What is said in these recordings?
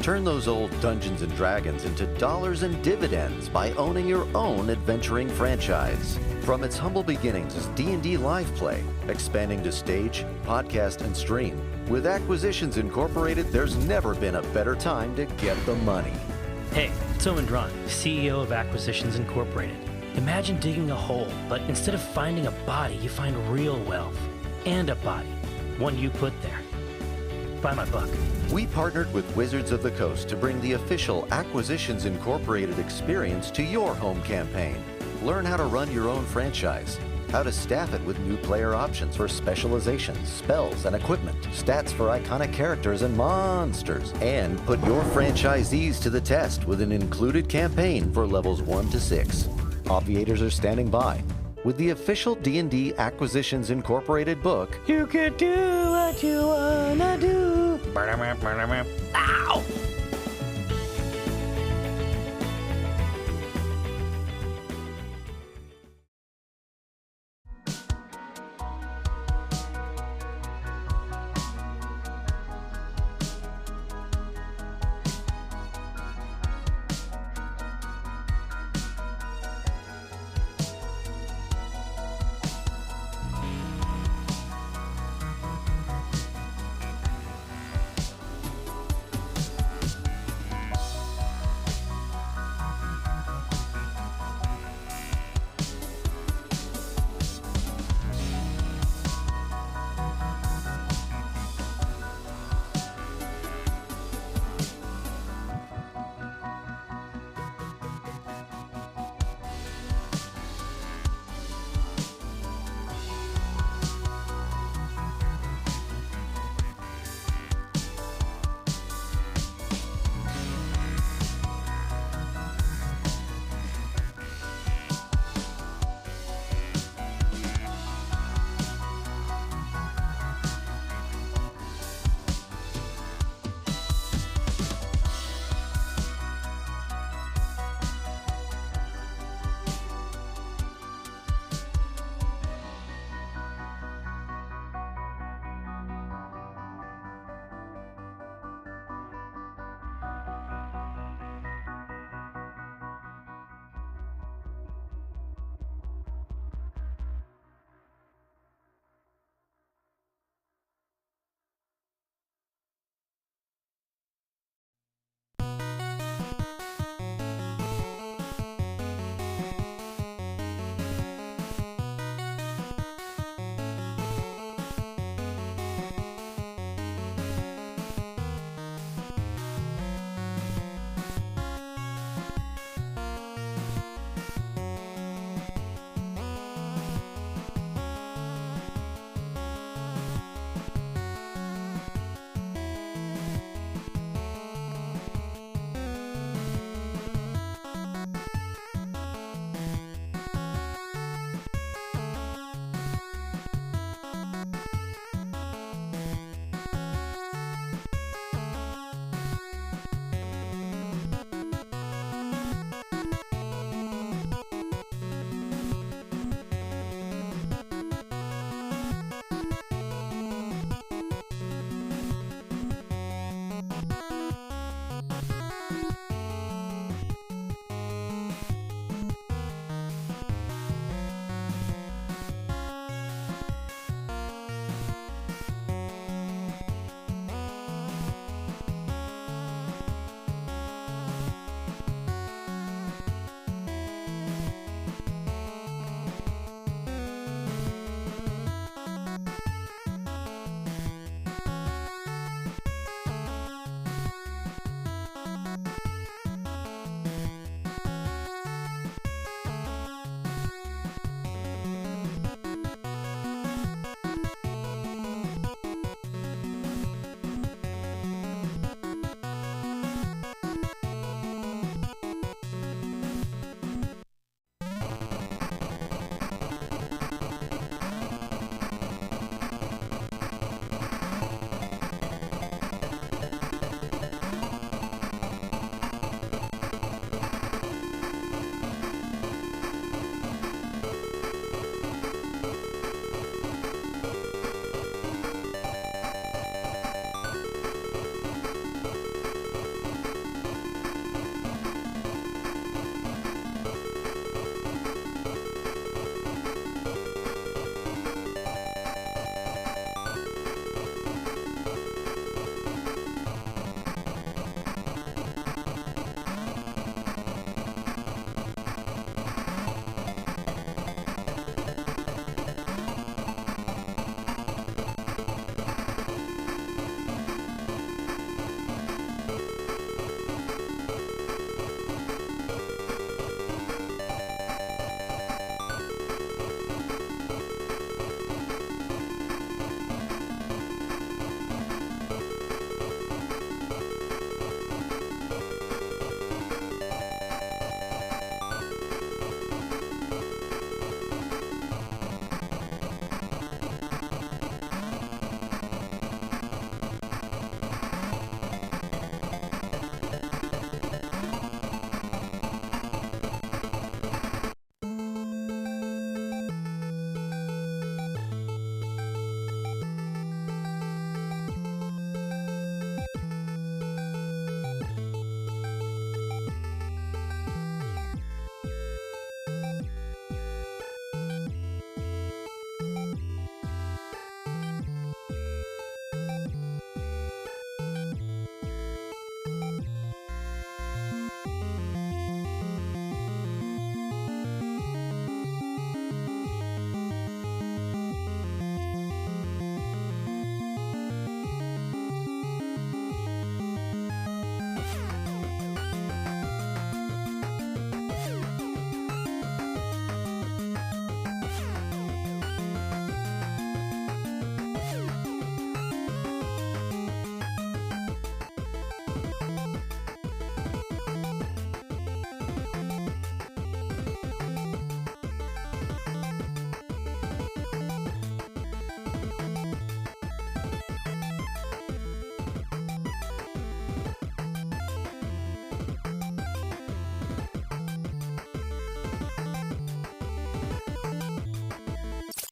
Turn those old Dungeons & Dragons into dollars and dividends by owning your own adventuring franchise. From its humble beginnings as D&D live play, expanding to stage, podcast, and stream, with Acquisitions Incorporated, there's never been a better time to get the money. Hey, it's Owen Drawn, CEO of Acquisitions Incorporated. Imagine digging a hole, but instead of finding a body, you find real wealth. And a body. One you put there. Buy my book. We partnered with Wizards of the Coast to bring the official Acquisitions Incorporated experience to your home campaign. Learn how to run your own franchise, how to staff it with new player options for specializations, spells, and equipment, stats for iconic characters and monsters, and put your franchisees to the test with an included campaign for levels 1 to 6. Obviators are standing by. With the official D&D Acquisitions Incorporated book, you can do what you wanna do. Ow!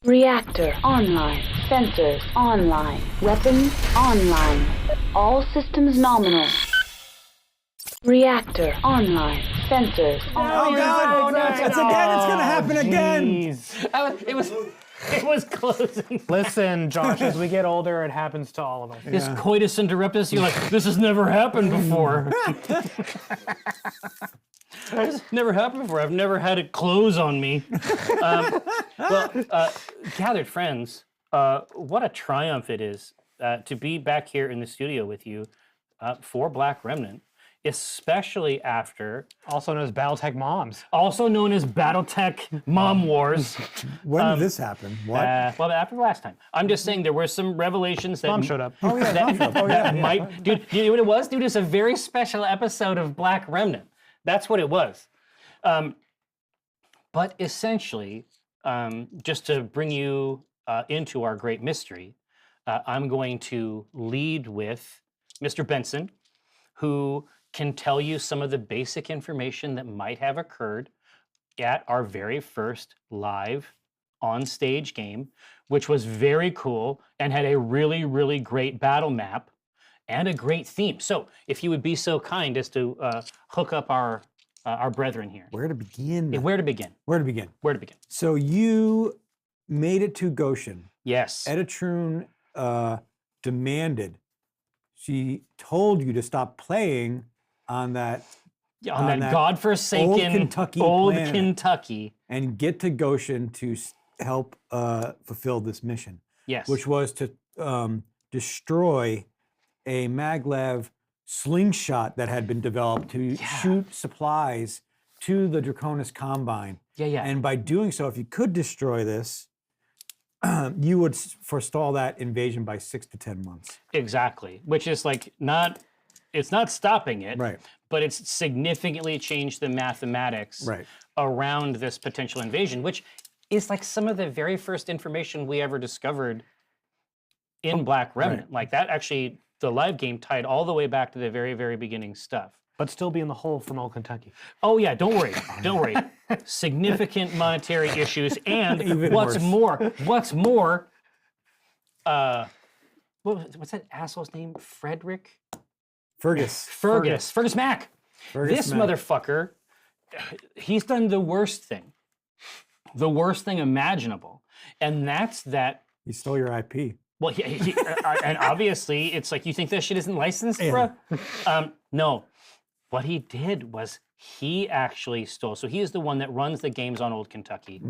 Reactor online. Sensors online. Weapons online. All systems nominal. Reactor online. Sensors Oh God! It's again. It's gonna happen again. It was closing. Listen, Josh, as we get older, it happens to all of us. This coitus interruptus, you're like, this has never happened before. This has never happened before. I've never had it close on me. Gathered friends, what a triumph it is to be back here in the studio with you for Black Remnant, especially after... Also known as Battletech Moms. Also known as Battletech Mom Wars. When did this happen? What? Well, after the last time. I'm just saying there were some revelations that... Mom showed up. Oh yeah, Mom showed up. Oh yeah. Might, dude, you know what it was? Dude, it's a very special episode of Black Remnant. That's what it was. But essentially, just to bring you into our great mystery, I'm going to lead with Mr. Benson, who can tell you some of the basic information that might have occurred at our very first live on-stage game, which was very cool and had a really, really great battle map and a great theme. So if you would be so kind as to hook up our brethren here. Where to begin? Yeah, where to begin? Where to begin? Where to begin? So you made it to Goshen. Yes. Editrune demanded. She told you to stop playing on that on that godforsaken old Kentucky Kentucky and get to Goshen to help fulfill this mission. Yes. Which was to destroy a maglev slingshot that had been developed to shoot supplies to the Draconis Combine. Yeah. And by doing so, if you could destroy this, you would forestall that invasion by 6 to 10 months. Exactly, which is like it's not stopping it, Right. but it's significantly changed the mathematics around this potential invasion, which is like some of the very first information we ever discovered in Black Remnant. Right. Like that actually, the live game tied all the way back to the very, very beginning stuff. But still be in the hole from old Kentucky. Oh yeah, don't worry, don't worry. Significant monetary issues, and Even what's worse. what's more, what's that asshole's name? Frederick? Fergus Mac. This motherfucker, he's done the worst thing imaginable, and that's that. He stole your IP. Well, and obviously, it's like, you think that shit isn't licensed, bruh? No. What he did was he actually stole. So he is the one that runs the games on Old Kentucky,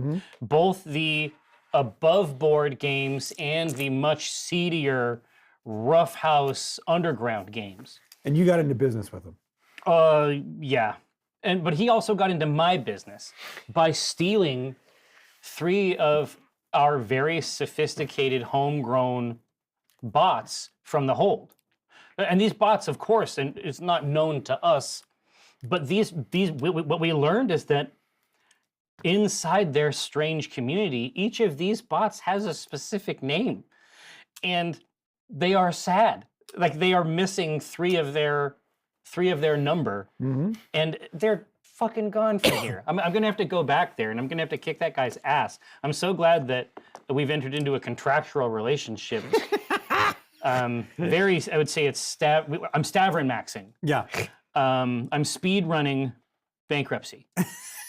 both the above board games and the much seedier roughhouse underground games. And you got into business with him. Yeah. But he also got into my business by stealing 3 of our very sophisticated homegrown bots from the hold. And these bots, of course, and it's not known to us, but what we learned is that inside their strange community, each of these bots has a specific name, and they are sad. Like they are missing 3 of their number, and they're fucking gone from here. I'm gonna have to go back there, and I'm gonna have to kick that guy's ass. I'm so glad that we've entered into a contractual relationship. I would say it's I'm Stavron maxing. Yeah. I'm speed running bankruptcy,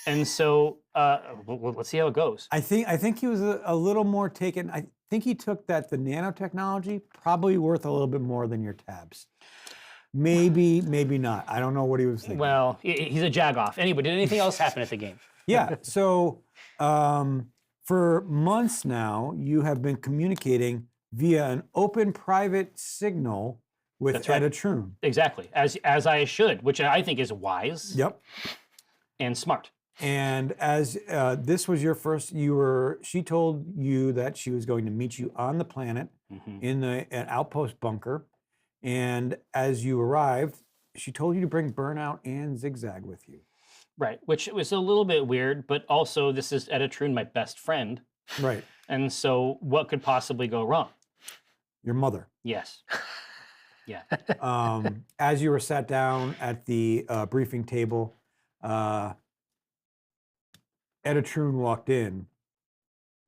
and so let's see how it goes. I think he was a little more taken. I think he took that the nanotechnology probably worth a little bit more than your tabs. Maybe not. I don't know what he was thinking. Well, he's a jagoff. Anyway, did anything else happen at the game? Yeah. So for months now, you have been communicating via an open private signal with Editrune. Exactly, as I should, which I think is wise. Yep. And smart. And as this was your first, she told you that she was going to meet you on the planet in an outpost bunker. And as you arrived, she told you to bring Burnout and Zigzag with you. Right, which was a little bit weird, but also this is Editrune, my best friend. Right. And so what could possibly go wrong? Your mother. Yes. Yeah. As you were sat down at the briefing table, Editrune walked in,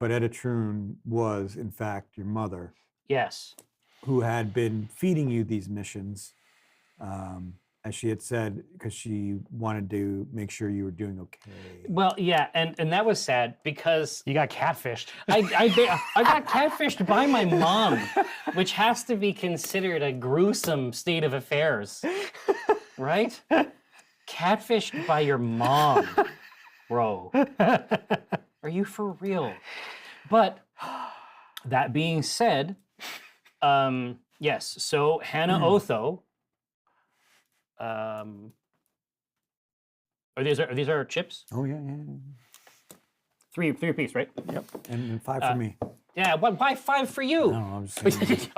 But Editrune was, in fact, your mother, Yes. who had been feeding you these missions, as she had said, because she wanted to make sure you were doing okay. Well, yeah, and that was sad because You got catfished. I got catfished by my mom, which has to be considered a gruesome state of affairs, right? Catfished by your mom, bro. Are you for real? But that being said, yes. So Hannah Otho. Are these our chips? Oh, yeah. Three apiece, right? Yep. And 5 for me. Yeah. Why 5 for you? No, I'm just saying.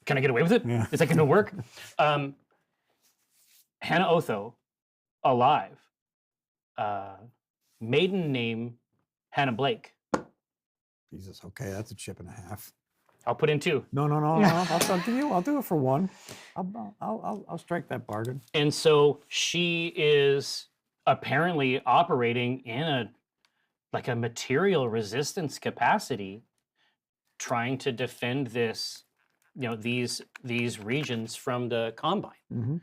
Can I get away with it? Yeah. Is that going to work? Hannah Otho, alive. Maiden name Hannah Blake. Jesus, okay, that's a chip and a half. I'll put in 2. No. I'll do it for 1. I'll strike that bargain. And so she is apparently operating in a material resistance capacity, trying to defend this, these regions from the Combine. Mm-hmm.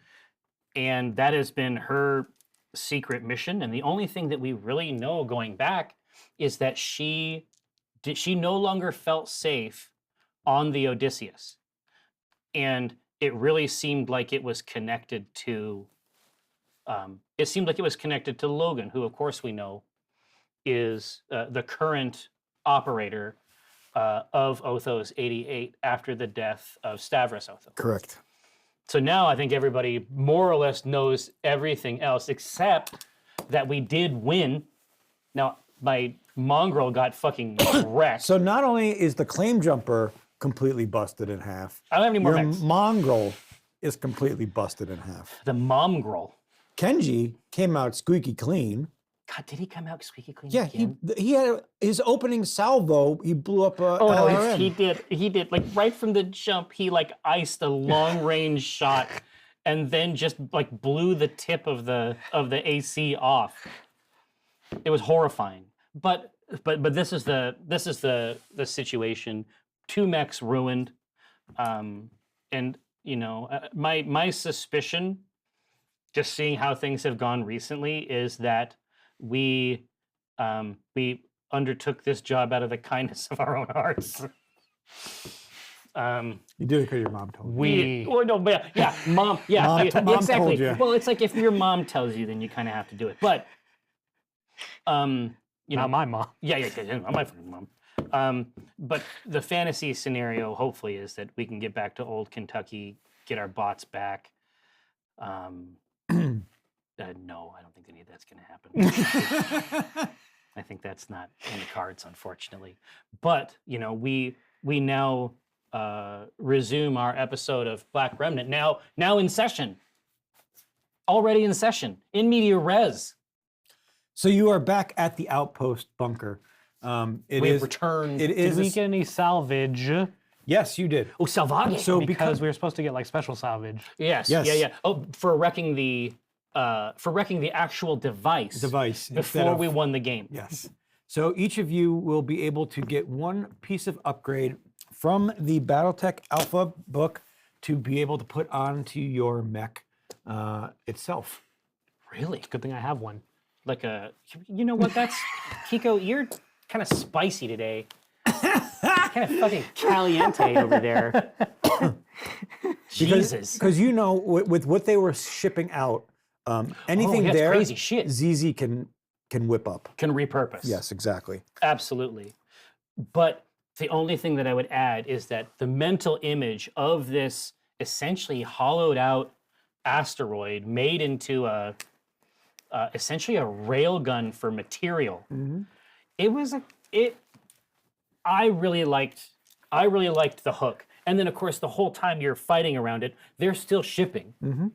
And that has been her secret mission. And the only thing that we really know going back is that she no longer felt safe on the Odysseus. And it really seemed like it was connected to Logan, who of course we know is the current operator of Otho's 88 after the death of Stavros Otho. Correct. So now I think everybody more or less knows everything else, except that we did win. Now, my mongrel got fucking wrecked. So not only is the claim jumper completely busted in half, I don't have any more your mechs. mongrel is completely busted in half. The mongrel. Kenji came out squeaky clean. God, did he come out squeaky clean Yeah, again? he had his opening salvo. He blew up a Oh no, LRM. he did. Like right from the jump, he iced a long range shot, and then just blew the tip of the AC off. It was horrifying. But this is the situation. 2 mechs ruined, and my suspicion, just seeing how things have gone recently, is that we undertook this job out of the kindness of our own hearts. You did it because your mom told you. Mom, Mom exactly. told you. Well, it's like if your mom tells you, then you kind of have to do it. But, Not my mom. yeah, not my fucking mom. But the fantasy scenario, hopefully, is that we can get back to old Kentucky, get our bots back. No, I don't think any of that's going to happen. I think that's not in the cards, unfortunately. But we now resume our episode of Black Remnant. Now in session. Already in session. In media res. So you are back at the outpost bunker. We have returned. It is. Did we get any salvage? Yes, you did. Oh, salvage. So Because we were supposed to get special salvage. Yes. Yes. Yeah. Oh, for wrecking the actual device. Instead before of- we won the game. Yes. So each of you will be able to get 1 piece of upgrade from the Battletech Alpha book to be able to put onto your mech itself. Really? Good thing I have one. You know what? That's Kiko. You're kind of spicy today. Kind of fucking caliente over there. Jesus. Because with what they were shipping out, anything that's there, crazy shit. ZZ can whip up. Can repurpose. Yes, exactly. Absolutely. But the only thing that I would add is that the mental image of this essentially hollowed out asteroid made into essentially a railgun for material. Mm-hmm. I really liked the hook. And then of course the whole time you're fighting around it, they're still shipping. Mm-hmm.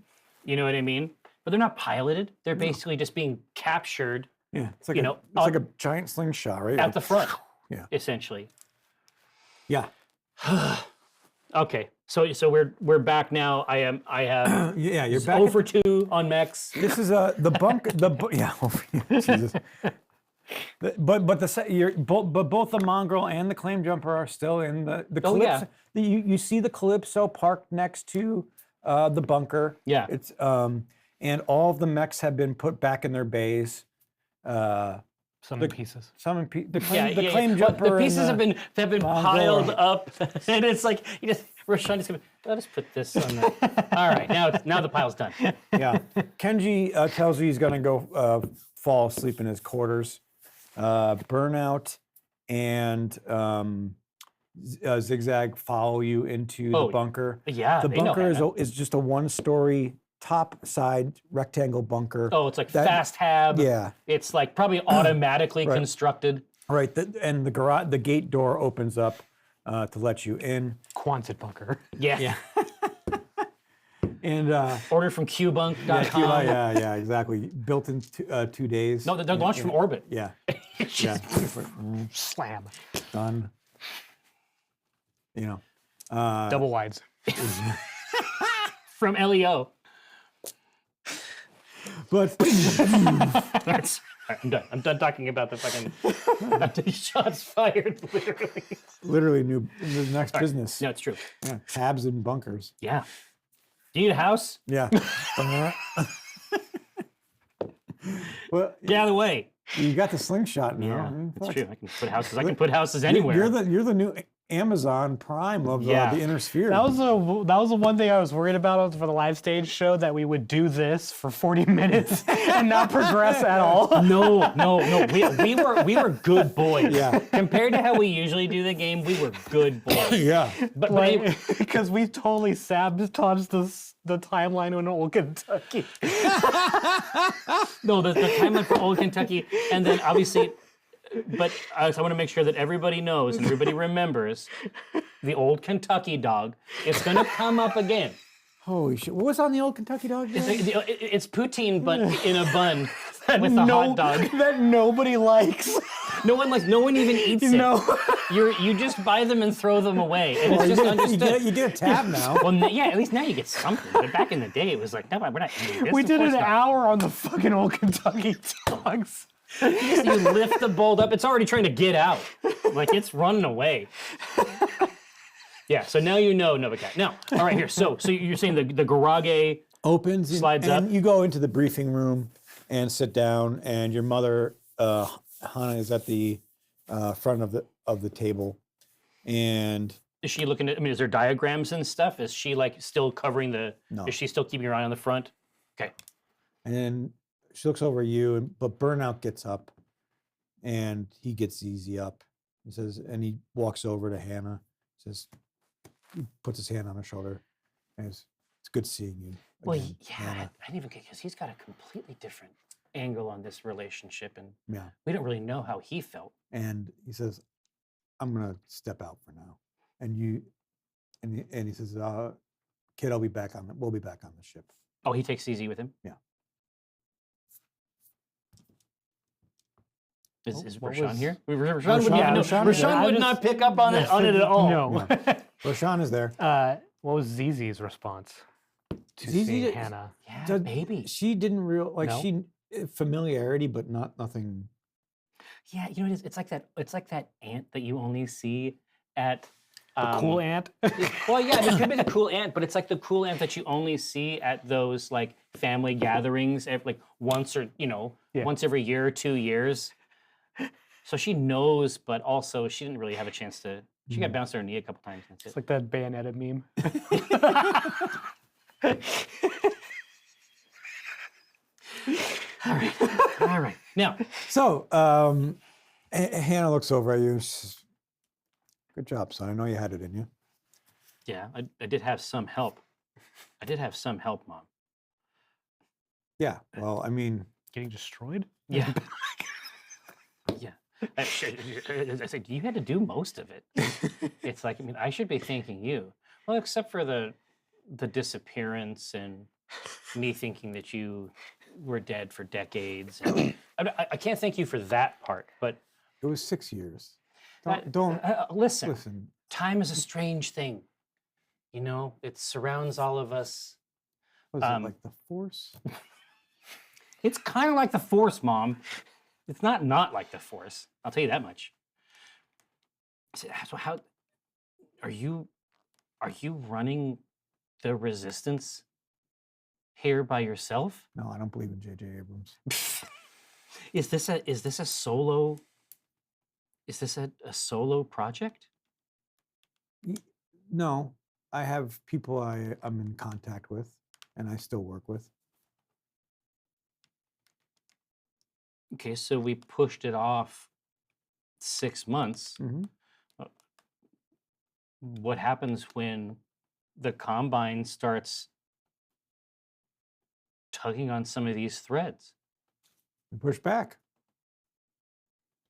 You know what I mean? But they're not piloted. They're basically just being captured Yeah, it's like You a, know, it's like a giant slingshot, right? at the front, Yeah. essentially. Yeah. Okay, so we're back now. I have Yeah, you're back. 0 for 2 on mechs. This is the bunk. Yeah. Jesus. But both the mongrel and the claim jumper are still in the Oh, Calypso. yeah. You see the Calypso parked next to the bunker. Yeah. It's and all of the mechs have been put back in their bays. Some in pieces. The Yeah, claim Well, jumper. the pieces and have been mongrel piled are- up, and it's like Rashawn just gonna let us put this on the. All right, now the pile's done. Yeah. Kenji tells you he's going to go fall asleep in his quarters. Burnout and Zigzag follow you into the bunker. Yeah, The they know bunker Hannah. is just a one-story top side rectangle bunker. Oh, it's like fast hab. Yeah. It's like probably automatically constructed. Right. And the gate door opens up to let you in. Quonset bunker. Yeah. And Ordered from QBunk.com. yeah, exactly. Built in 2 days. No, they're launched from orbit. Yeah. Slam. Done. You know. Double wides. From LEO. But That's, I'm done. I'm done talking about the fucking shots fired, literally. literally the next business. No, it's true. Yeah, tabs and bunkers. Yeah. Do you need a house? Yeah. Well, Get out of the way. you got the slingshot now. Yeah, I mean, that's fuck. true. I can put houses. I can put houses anywhere. You're the new Amazon Prime of the inner sphere. That was the one thing I was worried about for the live stage show, that we would do this for 40 minutes and not progress at all. No. We were good boys. Yeah. Compared to how we usually do the game, we were good boys. Yeah. But Like, because we totally sabotaged the timeline in Old Kentucky. no, the timeline for Old Kentucky, and then obviously. But I want to make sure that everybody knows and everybody remembers the Old Kentucky dog. It's going to come up again. Holy shit. What was on the old Kentucky dog? It's poutine, but in a bun with a hot dog. That nobody likes. No one even eats it. No. You just buy them and throw them away, and it's just understood. You get a tab now. Well, yeah, at least now you get something. But back in the day, it was like, no, we're not eating this. We Of did course an not. hour on the fucking Old Kentucky dogs. You lift the bolt up, it's already trying to get out. Like it's running away. Yeah, so now you know Novacat. Now, all right, here. So you're saying the garage Opens Slides and up. you go into the briefing room and sit down, and your mother, Hannah, is at the front of the table, and is she looking at? I mean, is there diagrams and stuff? Is she like still covering the? No. Is she still keeping her eye on the front? Okay. and she looks over at you, but Burnout gets up, and he gets easy up. He says, and he walks over to Hannah. Says, he puts his hand on her shoulder, and says, "It's good seeing you." Well, again, yeah, Hannah." I didn't even because he's got a completely different angle on this relationship, and Yeah. we don't really know how he felt. And he says, "I'm gonna step out for now." And he says, "Kid, we'll be back on the ship." Oh, he takes easy with him. Yeah. Is what Rashawn was- here? Rashawn Rashawn would not pick up on it at all. No. Roshan is there. What was ZZ's response to ZZ seeing did- Hannah? Yeah, Does- baby. She didn't No? she familiarity, but nothing. Yeah, you know, it's like that. It's like that ant that you only see at Cool ant. Well, yeah, it could be the cool ant, but it's like the cool ant that you only see at those like family gatherings, like once or once every year or 2 years. So she knows, but also she didn't really have a chance to. She got bounced on her knee a couple times. That's It's it. like that Bayonetta meme. All right. Now, So Hannah looks over at you. And she says, "Good job, son. I know you had it in you." yeah, I did have some help. I did have some help, Mom. Yeah. Well, I mean, Getting destroyed? Yeah. Yeah. I said, you had to do most of it. It's like, I mean, I should be thanking you. Well, except for the disappearance and me thinking that you were dead for decades. And I can't thank you for that part, but it was 6 years. uh, Don't listen. listen. Time is a strange thing. You know, it surrounds all of us. Was it like the Force? It's kind of like the Force, Mom. It's not like the Force. I'll tell you that much. So how are you running the Resistance here by yourself? No, I don't believe in J.J. Abrams. Is this a solo? Is this a solo project? No, I have people I'm in contact with, and I still work with. Okay, so we pushed it off 6 months. Mm-hmm. What happens when the Combine starts tugging on some of these threads? We push back.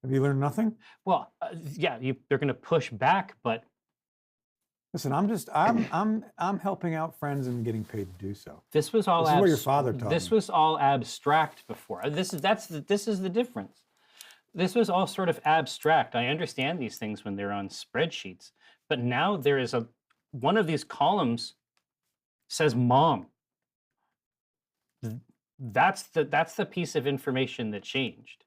Have you learned nothing? Well, yeah, they're going to push back, but Listen, I'm helping out friends and getting paid to do so. this was all This is what your father taught this me. was all abstract before. This is the difference. This was all sort of abstract. I understand these things when they're on spreadsheets, but now there is one of these columns says mom. That's the piece of information that changed.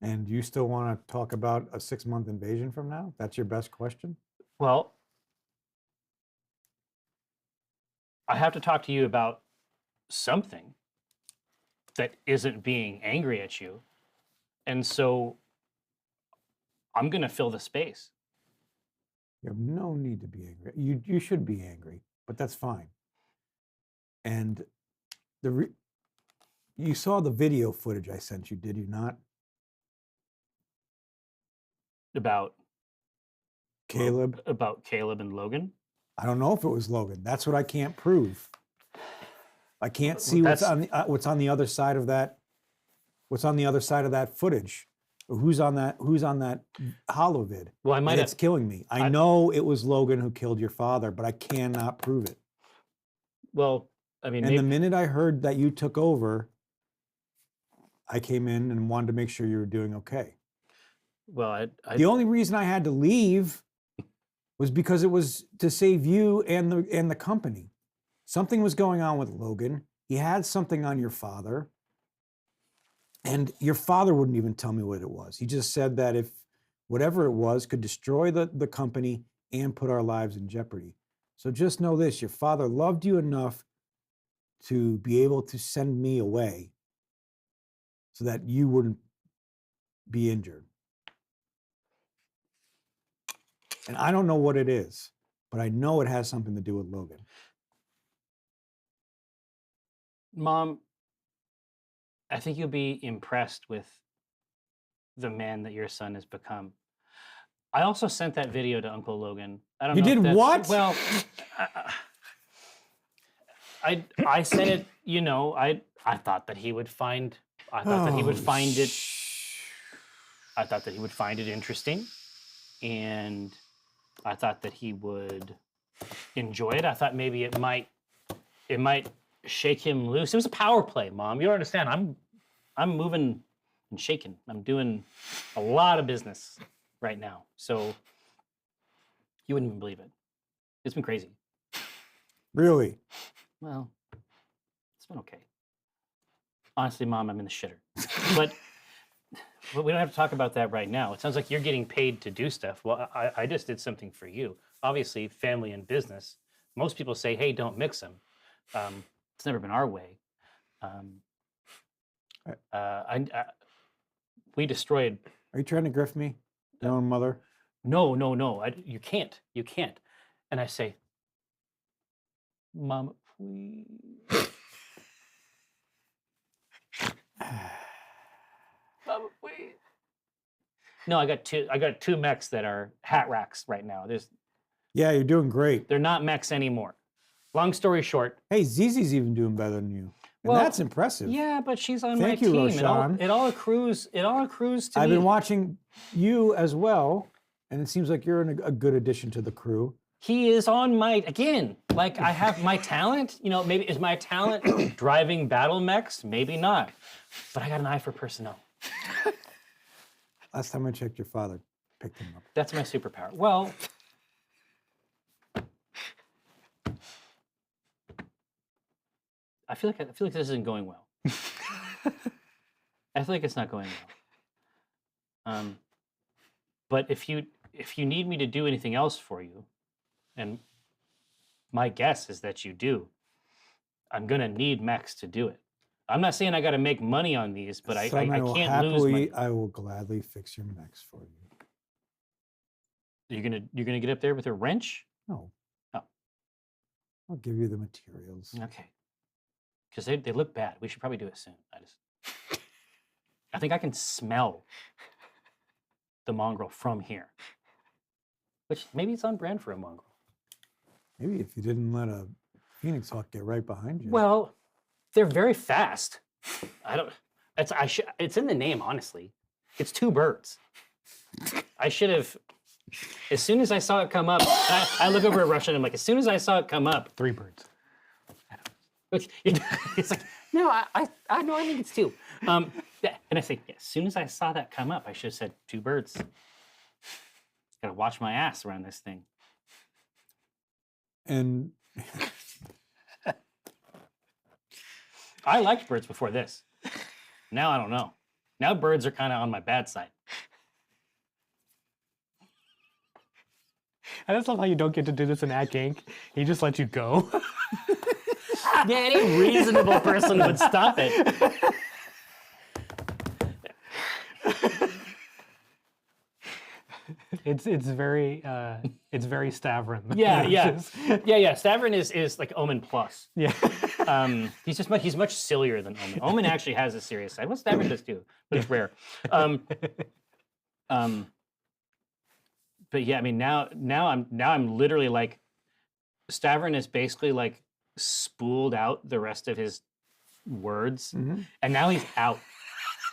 And you still want to talk about a 6-month invasion from now? That's your best question? Well, I have to talk to you about something that isn't being angry at you. And so I'm going to fill the space. You have no need to be angry. You should be angry, but that's fine. And you saw the video footage I sent you, did you not? About Caleb? About Caleb and Logan? I don't know if it was Logan. That's what I can't prove. I can't see what's on the other side of that. What's on the other side of that footage? Who's on that holovid? Well, I might And have. it's killing me. I know it was Logan who killed your father, but I cannot prove it. Well, I mean, And the minute I heard that you took over, I came in and wanted to make sure you were doing okay. well, The only reason I had to leave was because it was to save you and the company. Something was going on with Logan. He had something on your father. And your father wouldn't even tell me what it was. He just said that if whatever it was could destroy the company and put our lives in jeopardy. So just know this, your father loved you enough to be able to send me away so that you wouldn't be injured. And I don't know what it is, but I know it has something to do with Logan. Mom, I think you'll be impressed with the man that your son has become. I also sent that video to Uncle Logan. I don't You know. did if that's, what? Well, I sent it. You know, I thought that he would find. I thought that he would find it. I thought that he would find it interesting, and I thought that he would enjoy it. I thought maybe it might shake him loose. It was a power play, Mom. You don't understand. I'm moving and shaking. I'm doing a lot of business right now. So you wouldn't even believe it. It's been crazy. Really? Well, it's been okay. Honestly, Mom, I'm in the shitter. But we don't have to talk about that right now. It sounds like you're getting paid to do stuff. Well, I just did something for you. Obviously, family and business. Most people say, hey, don't mix them. It's never been our way. We destroyed. Are you trying to grift me? Your own mother? No. You can't. You can't. And I say, Mom, please. Mama, please. No, I got two mechs that are hat racks right now. Yeah, you're doing great. They're not mechs anymore. Long story short. Hey, Zizi's even doing better than you. And Well, that's impressive. Yeah, but she's on Thank my you, team. Roshan. It all accrues to I've me. been watching you as well, and it seems like you're a good addition to the crew. He is on my, again, like I have my talent, maybe is my talent driving battle mechs? Maybe not. But I got an eye for personnel. Last time I checked, your father picked him up. That's my superpower. Well, I feel like this isn't going well. I feel like it's not going well. But if you need me to do anything else for you, and my guess is that you do, I'm gonna need mechs to do it. I'm not saying I got to make money on these, but I can't lose money. I will gladly fix your mechs for you. You're gonna get up there with a wrench? No. Oh. I'll give you the materials. Okay. Because they look bad. We should probably do it soon. I think I can smell the mongrel from here. Which maybe it's on brand for a mongrel. Maybe if you didn't let a phoenix hawk get right behind you. Well, they're very fast. It's in the name, honestly. It's two birds. I should have. As soon as I saw it come up, I look over at Russia and I'm like, as soon as I saw it come up, 3 birds. It's like, no, I think it's 2. And I think, as soon as I saw that come up, I should have said 2 birds. Gotta watch my ass around this thing. And I liked birds before this. Now I don't know. Now birds are kind of on my bad side. I just love how you don't get to do this in Act Inc. He just lets you go. Yeah, any reasonable person would stop it. It's very Stavron. Yeah. Stavron is like Omen plus. Yeah. He's much sillier than Omen. Omen actually has a serious side. Well, Stavron does too, but it's rare. But yeah, I mean now I'm literally like, Stavron is basically like spooled out the rest of his words, and now he's out.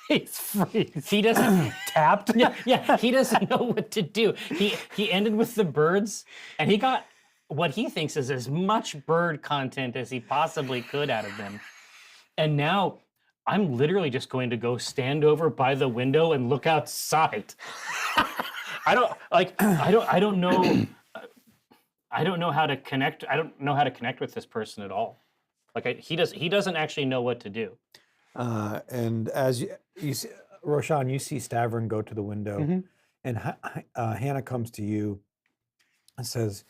He's free. He doesn't Tapped. Yeah. He doesn't know what to do. He ended with the birds, and he got what he thinks is as much bird content as he possibly could out of them. And now I'm literally just going to go stand over by the window and look outside. I don't know how to connect. I don't know how to connect with this person at all. Like he doesn't actually know what to do. and as you see, Roshan, you see Stavron go to the window, and Hannah comes to you and says,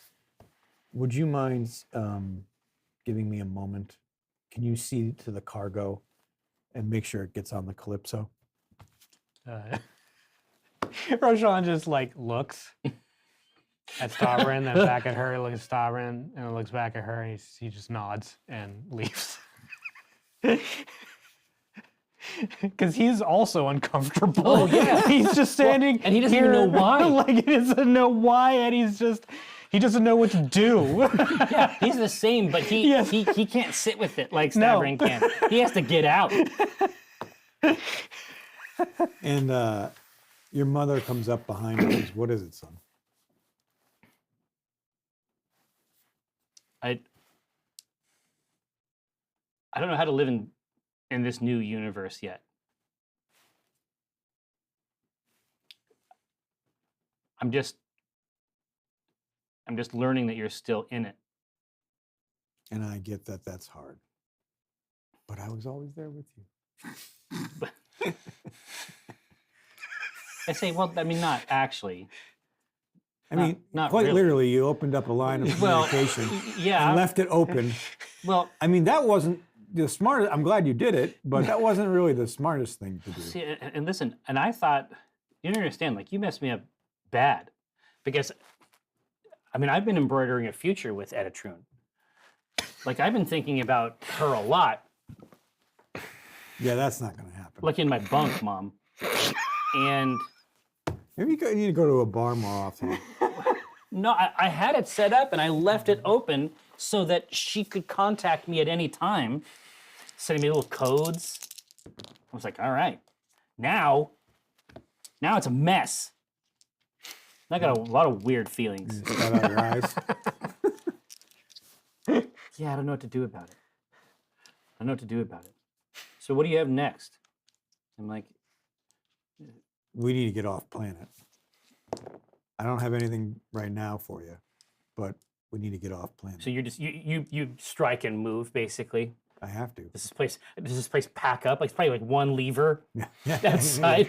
"Would you mind giving me a moment? Can you see to the cargo and make sure it gets on the Calypso?" Roshan just like looks at Stavron, then back at her, looks at Stavron, and then looks back at her, and he just nods and leaves. Because he's also uncomfortable. Oh, yeah. He's just standing and he doesn't even know why. Like he doesn't know why, and he doesn't know what to do. Yeah, he's the same, but he can't sit with it like Stavron can. He has to get out. And your mother comes up behind you and says, "What is it, son?" I don't know how to live in this new universe yet. I'm just learning that you're still in it. And I get that that's hard, but I was always there with you. I say, well, I mean, not actually. I mean, not quite really. literally, you opened up a line of communication Yeah. and left it open. Well, I mean, that wasn't the smartest. I'm glad you did it, but that wasn't really the smartest thing to do. see, and listen, and I thought, you don't understand, like, you messed me up bad. Because, I mean, I've been embroidering a future with Editrune. Like, I've been thinking about her a lot. Yeah, that's not going to happen. Like in my bunk, Mom. And Maybe you need to go to a bar more often. no, I had it set up and I left it open so that she could contact me at any time, sending me little codes. I was like, all right, now it's a mess. I got a lot of weird feelings. Cut out your eyes. Yeah, I don't know what to do about it. So what do you have next? I'm like, We need to get off planet. I don't have anything right now for you, but we need to get off planet. so you're just you strike and move basically. I have to. Does this place pack up? Like it's probably like one lever Yeah. outside.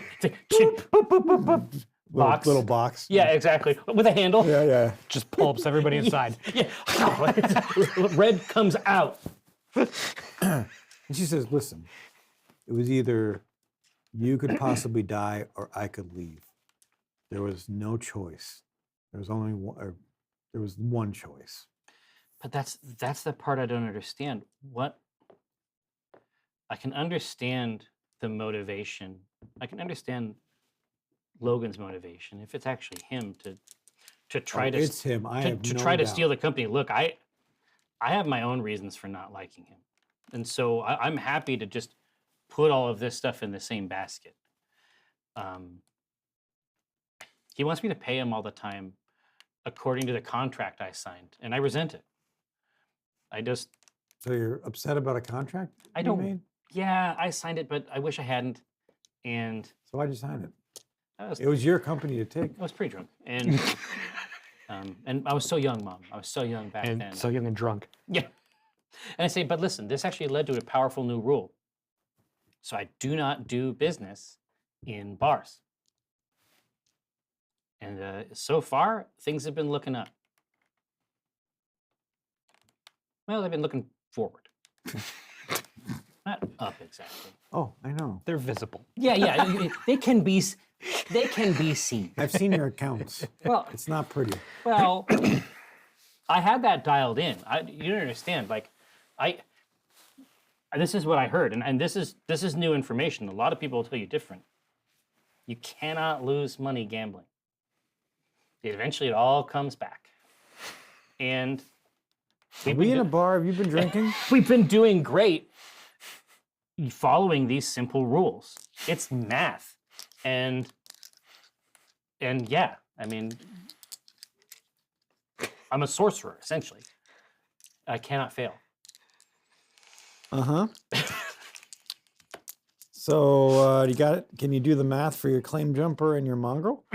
Box. Little box. Yeah, exactly. With a handle. Yeah, yeah. Just pulps everybody inside. Yeah. Red comes out. And she says, listen, it was either you could possibly die or I could leave. There was no choice. There was only one, or there was one choice. But that's the part I don't understand. What I can understand the motivation. I can understand Logan's motivation if it's actually him to try to It's him. I have to no try to doubt. steal the company. Look, I have my own reasons for not liking him, and so I'm happy to just put all of this stuff in the same basket. He wants me to pay him all the time according to the contract I signed, and I resent it. So you're upset about a contract? I you don't- made? Yeah, I signed it, but I wish I hadn't. And So why'd you sign it? I was It was your company to take. I was pretty drunk, and and I was so young, Mom. I was so young back And then. so young and drunk. Yeah. And I say, but listen, this actually led to a powerful new rule. So I do not do business in bars. And so far, things have been looking up. Well, they've been looking forward. Not up exactly. Oh, I know. They're visible. Yeah, they can be seen. I've seen your accounts. Well, It's not pretty. Well, I had that dialed in. You don't understand. Like, this is what I heard, and this is new information. A lot of people will tell you different. You cannot lose money gambling. Eventually, it all comes back. And Are we in a bar? Have you been drinking? we've been doing great following these simple rules. It's math, and yeah, I mean, I'm a sorcerer essentially. I cannot fail. Uh-huh. So you got it? Can you do the math for your claim jumper and your mongrel?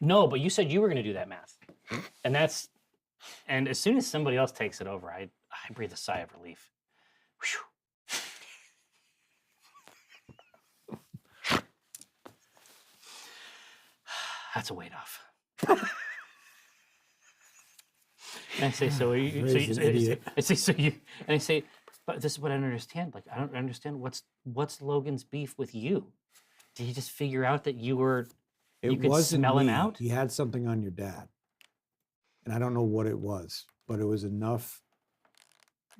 No, but you said you were going to do that math, and as soon as somebody else takes it over, I breathe a sigh of relief. Whew. That's a weight off. And I say, so are you? Ray's an idiot. I say, so you? And I say, but this is what I don't understand. Like, I don't understand what's Logan's beef with you. Did he just figure out that you could wasn't smell him me. out? He had something on your dad. And I don't know what it was, but it was enough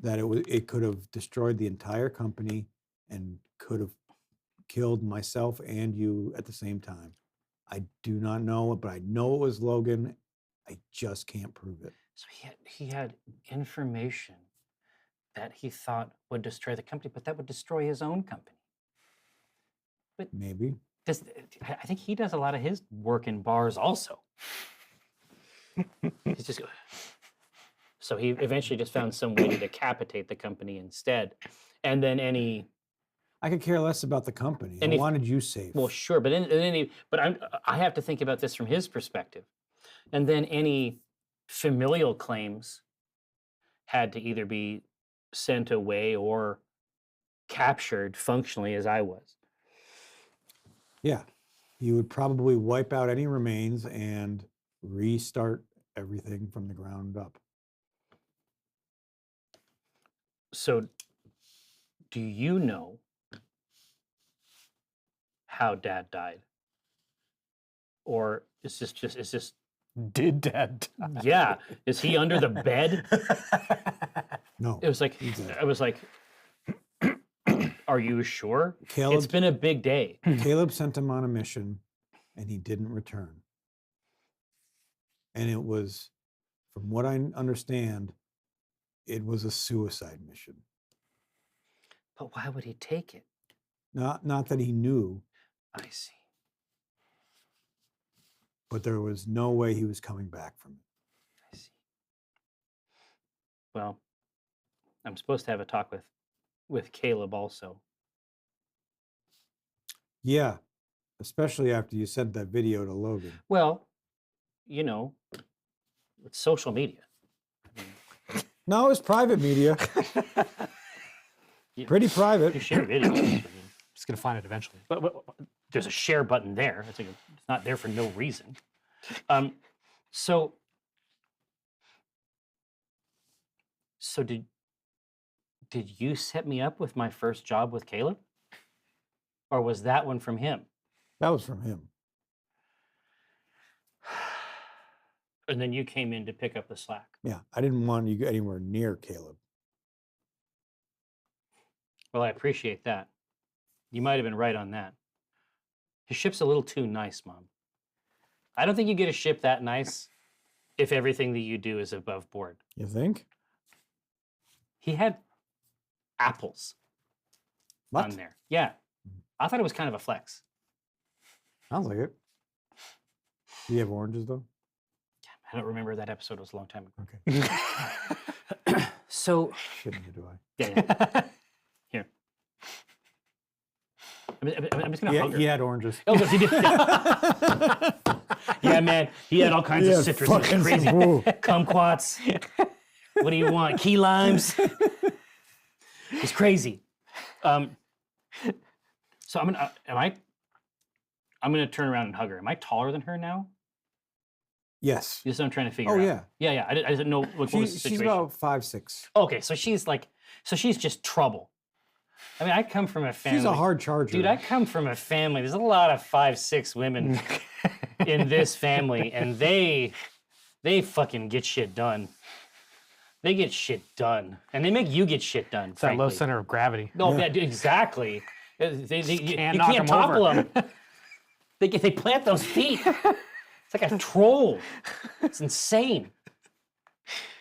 that it could have destroyed the entire company and could have killed myself and you at the same time. I do not know it, but I know it was Logan. I just can't prove it. So he had information that he thought would destroy the company, but that would destroy his own company. Maybe. I think he does a lot of his work in bars also. He's just so he eventually just found some way to decapitate the company instead, and then I could care less about the company. And I if- wanted you safe. well, sure, but I have to think about this from his perspective, and then any familial claims had to either be sent away or captured functionally as I was. Yeah. You would probably wipe out any remains and restart everything from the ground up. So, do you know how Dad died, or is this Did Dad die? yeah? Is he under the bed? No. It was like He's dead. I was like, are you sure? Caleb, It's been a big day. Caleb sent him on a mission and he didn't return. And it was, from what I understand, it was a suicide mission. But why would he take it? Not that he knew, I see. but there was no way he was coming back from it. I see. Well, I'm supposed to have a talk with Caleb also. Yeah, especially after you sent that video to Logan. Well, you know, it's social media. No, it's private media. Pretty private. You share videos. I mean, Just gonna find it eventually. but there's a share button there. It's not there for no reason. So did you set me up with my first job with Caleb? Or was that one from him? That was from him. And then you came in to pick up the slack. Yeah, I didn't want you anywhere near Caleb. Well, I appreciate that. You might have been right on that. His ship's a little too nice, Mom. I don't think you get a ship that nice if everything that you do is above board. You think? He had apples What? on there. Yeah. I thought it was kind of a flex. Sounds like it. Do you have oranges though? I don't remember that episode. It was a long time ago. Okay. So, Shouldn't do I? yeah. Here. I'm just going to hug her. He had oranges. Oh, yes, he did. Yeah, man. He had all kinds of citrus. It was crazy. Kumquats. What do you want? Key limes? It's crazy. So I'm gonna turn around and hug her. Am I taller than her now? Yes. This is what I'm trying to figure Oh, out. yeah. Yeah. I didn't know what was the She's situation. about 5'6". Okay, so she's just trouble. I mean, I come from a family. She's a hard charger. Dude, I come from a family. There's a lot of 5'6" women in this family, and they fucking get shit done. They get shit done, and they make you get shit done. It's that low center of gravity. No, exactly. You Can't knock 'em can't topple over. them. They plant those feet. It's like a troll. It's insane.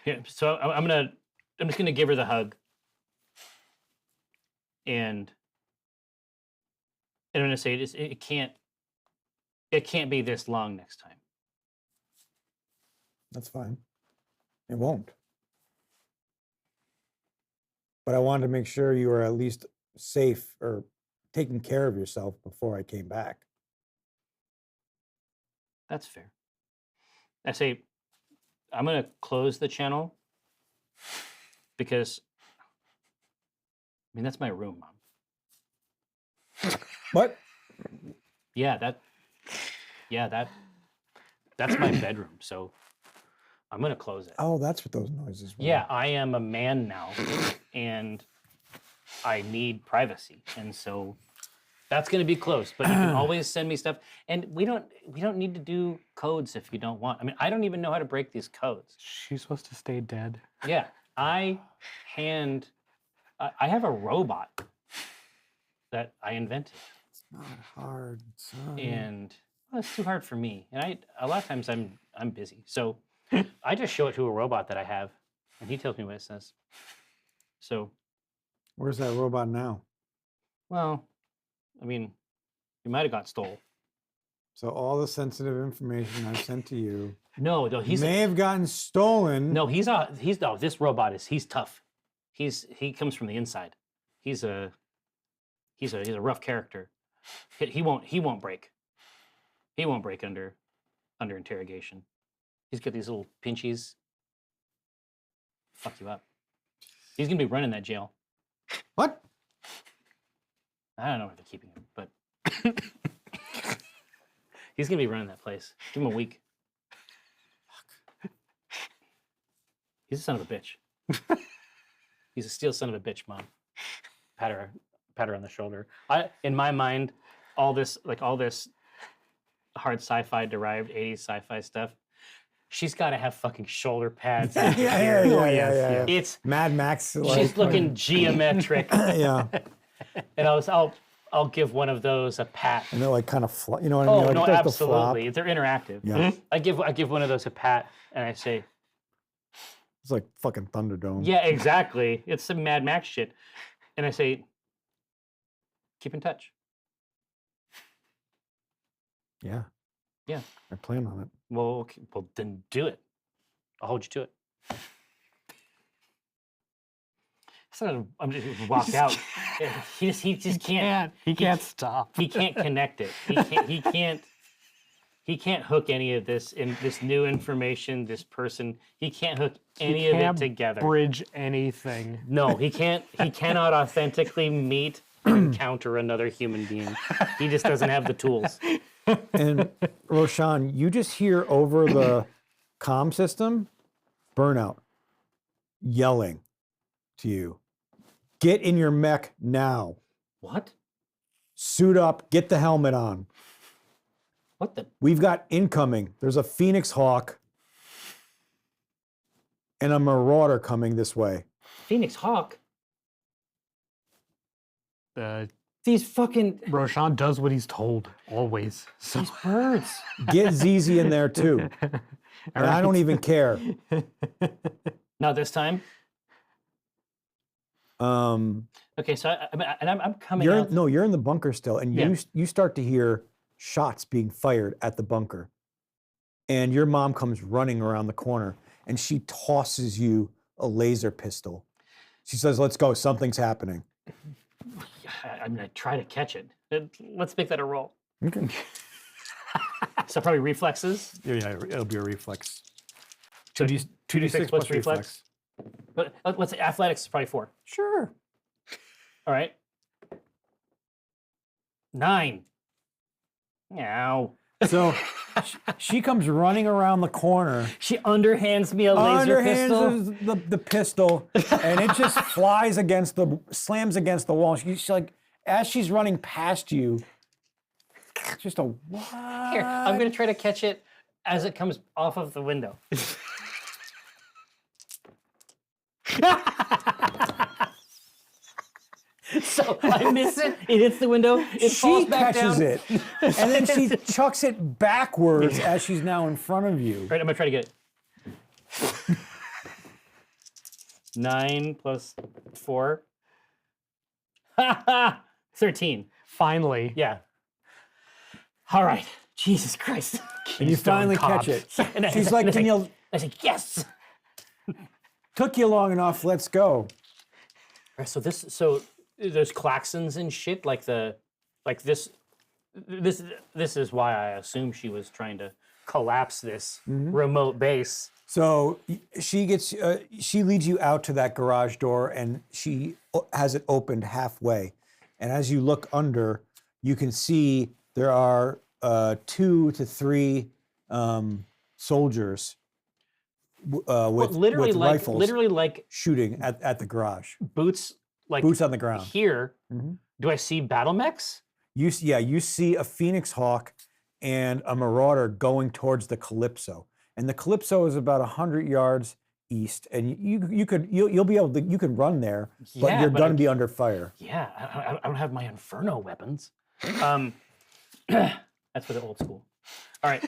Yeah, so I'm just gonna give her the hug, and I'm gonna say it can't be this long next time. That's fine. It won't. But I wanted to make sure you were at least safe or taking care of yourself before I came back. That's fair. I say I'm gonna close the channel because that's my room, Mom. What? That's my bedroom. So I'm gonna close it. Oh, that's what those noises were. Yeah, I am a man now, and I need privacy, and so that's going to be closed. But you can always send me stuff, and we don't need to do codes if you don't want. I mean, I don't even know how to break these codes. She's supposed to stay dead. Yeah, I have a robot that I invented, It's not hard, son. and well, it's too hard for me. And a lot of times I'm busy, so I just show it to a robot that I have, and he tells me what it says. So, Where's that robot now? well, I mean, it might have got stole. So all the sensitive information I've sent to you No, he's may have gotten stolen. no, this robot he's tough. He comes from the inside. He's a rough character. He won't break. He won't break under interrogation. He's got these little pinchies. Fuck you up. He's gonna be running that jail. What? I don't know where they're keeping him, but he's gonna be running that place. Give him a week. Fuck. He's a son of a bitch. He's a steel son of a bitch, Mom. Pat her on the shoulder. In my mind, all this hard sci-fi derived 80s sci-fi stuff. She's got to have fucking shoulder pads. Yeah. It's Mad Max. she's looking geometric. Yeah. And I'll give one of those a pat. And they're like kind of, you know what I mean? Oh Like, no, it does the flop. absolutely. They're interactive. Yeah. I give one of those a pat, and I say, It's like fucking Thunderdome. yeah, exactly. It's some Mad Max shit, and I say, keep in touch. Yeah. Yeah. I plan on it. Well, then do it. I'll hold you to it. I'm just walked out. He just can't. He can't stop. He can't connect it. He He can't hook any of this in this new information. This person, he can't hook any He of it can't together. bridge anything. No, he can't. He cannot authentically meet and encounter another human being. He just doesn't have the tools. And Roshan, you just hear over the comm system, Burnout yelling to you, "Get in your mech now. What? Suit up, get the helmet on. What the? We've got incoming. There's a Phoenix Hawk and a Marauder coming this way." Phoenix Hawk? These fucking Roshan does what he's told always. So these birds. Get ZZ in there too. And I don't even care. Not this time. Okay, so I'm coming You're out. no, you're in the bunker still, and Yeah. you start to hear shots being fired at the bunker. And your mom comes running around the corner, and she tosses you a laser pistol. She says, "Let's go. Something's happening." I'm gonna try to catch it. Let's make that a roll. Okay. So probably reflexes. Yeah, it'll be a reflex. So 2d6 plus reflex. But let's say athletics is probably 4. Sure. All right. 9. Ow. So she comes running around the corner, She underhands me a laser pistol. underhands the pistol, and it just slams against the wall. She's like, as she's running past you, just a what? Here, I'm gonna try to catch it as it comes off of the window. So I miss it. It hits the window. It falls She back catches down. it, and then she chucks it backwards as she's now in front of you. All right, I'm gonna try to get it. 9 plus 4. 13. finally, Yeah. All right. Jesus Christ. And you Keystone finally Cops. catch it. And I- She's like, and I- "Danielle, I said, yes. took you long enough. Let's go." All right, so there's klaxons and shit like this is why I assume she was trying to collapse this remote base. So she leads you out to that garage door, and she has it opened halfway. And as you look under, you can see there are 2 to 3 soldiers with rifles literally like shooting at the garage. boots like Boots on the ground. here. Do I see battle mechs? You see a Phoenix Hawk and a Marauder going towards the Calypso, and the Calypso is about 100 yards east, and you'll be able to run there, but Yeah, you're but going to be under fire. Yeah, I don't have my Inferno weapons. That's for the old school. All right.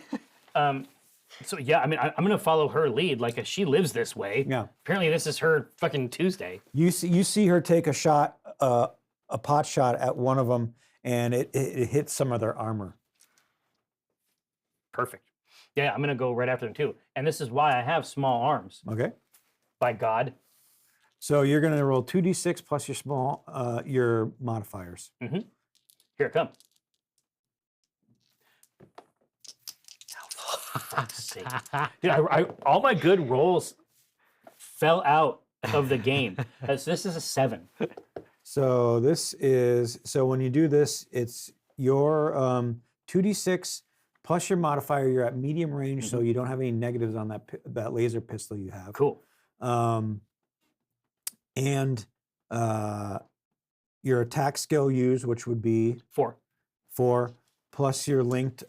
So yeah, I mean, I'm gonna follow her lead. Like, she lives this way. Yeah. Apparently, this is her fucking Tuesday. You see her take a shot, a pot shot at one of them, and it hits some of their armor. Perfect. Yeah, I'm gonna go right after them too. And this is why I have small arms. Okay. By God. So you're going to roll 2d6 plus your modifiers. Here it comes. Fuck's sake. Dude, all my good rolls fell out of the game. This is a 7. So when you do this, it's your 2d6 plus your modifier. You're at medium range, so you don't have any negatives on that laser pistol you have. Cool. And your attack skill used, which would be 4. 4, plus your linked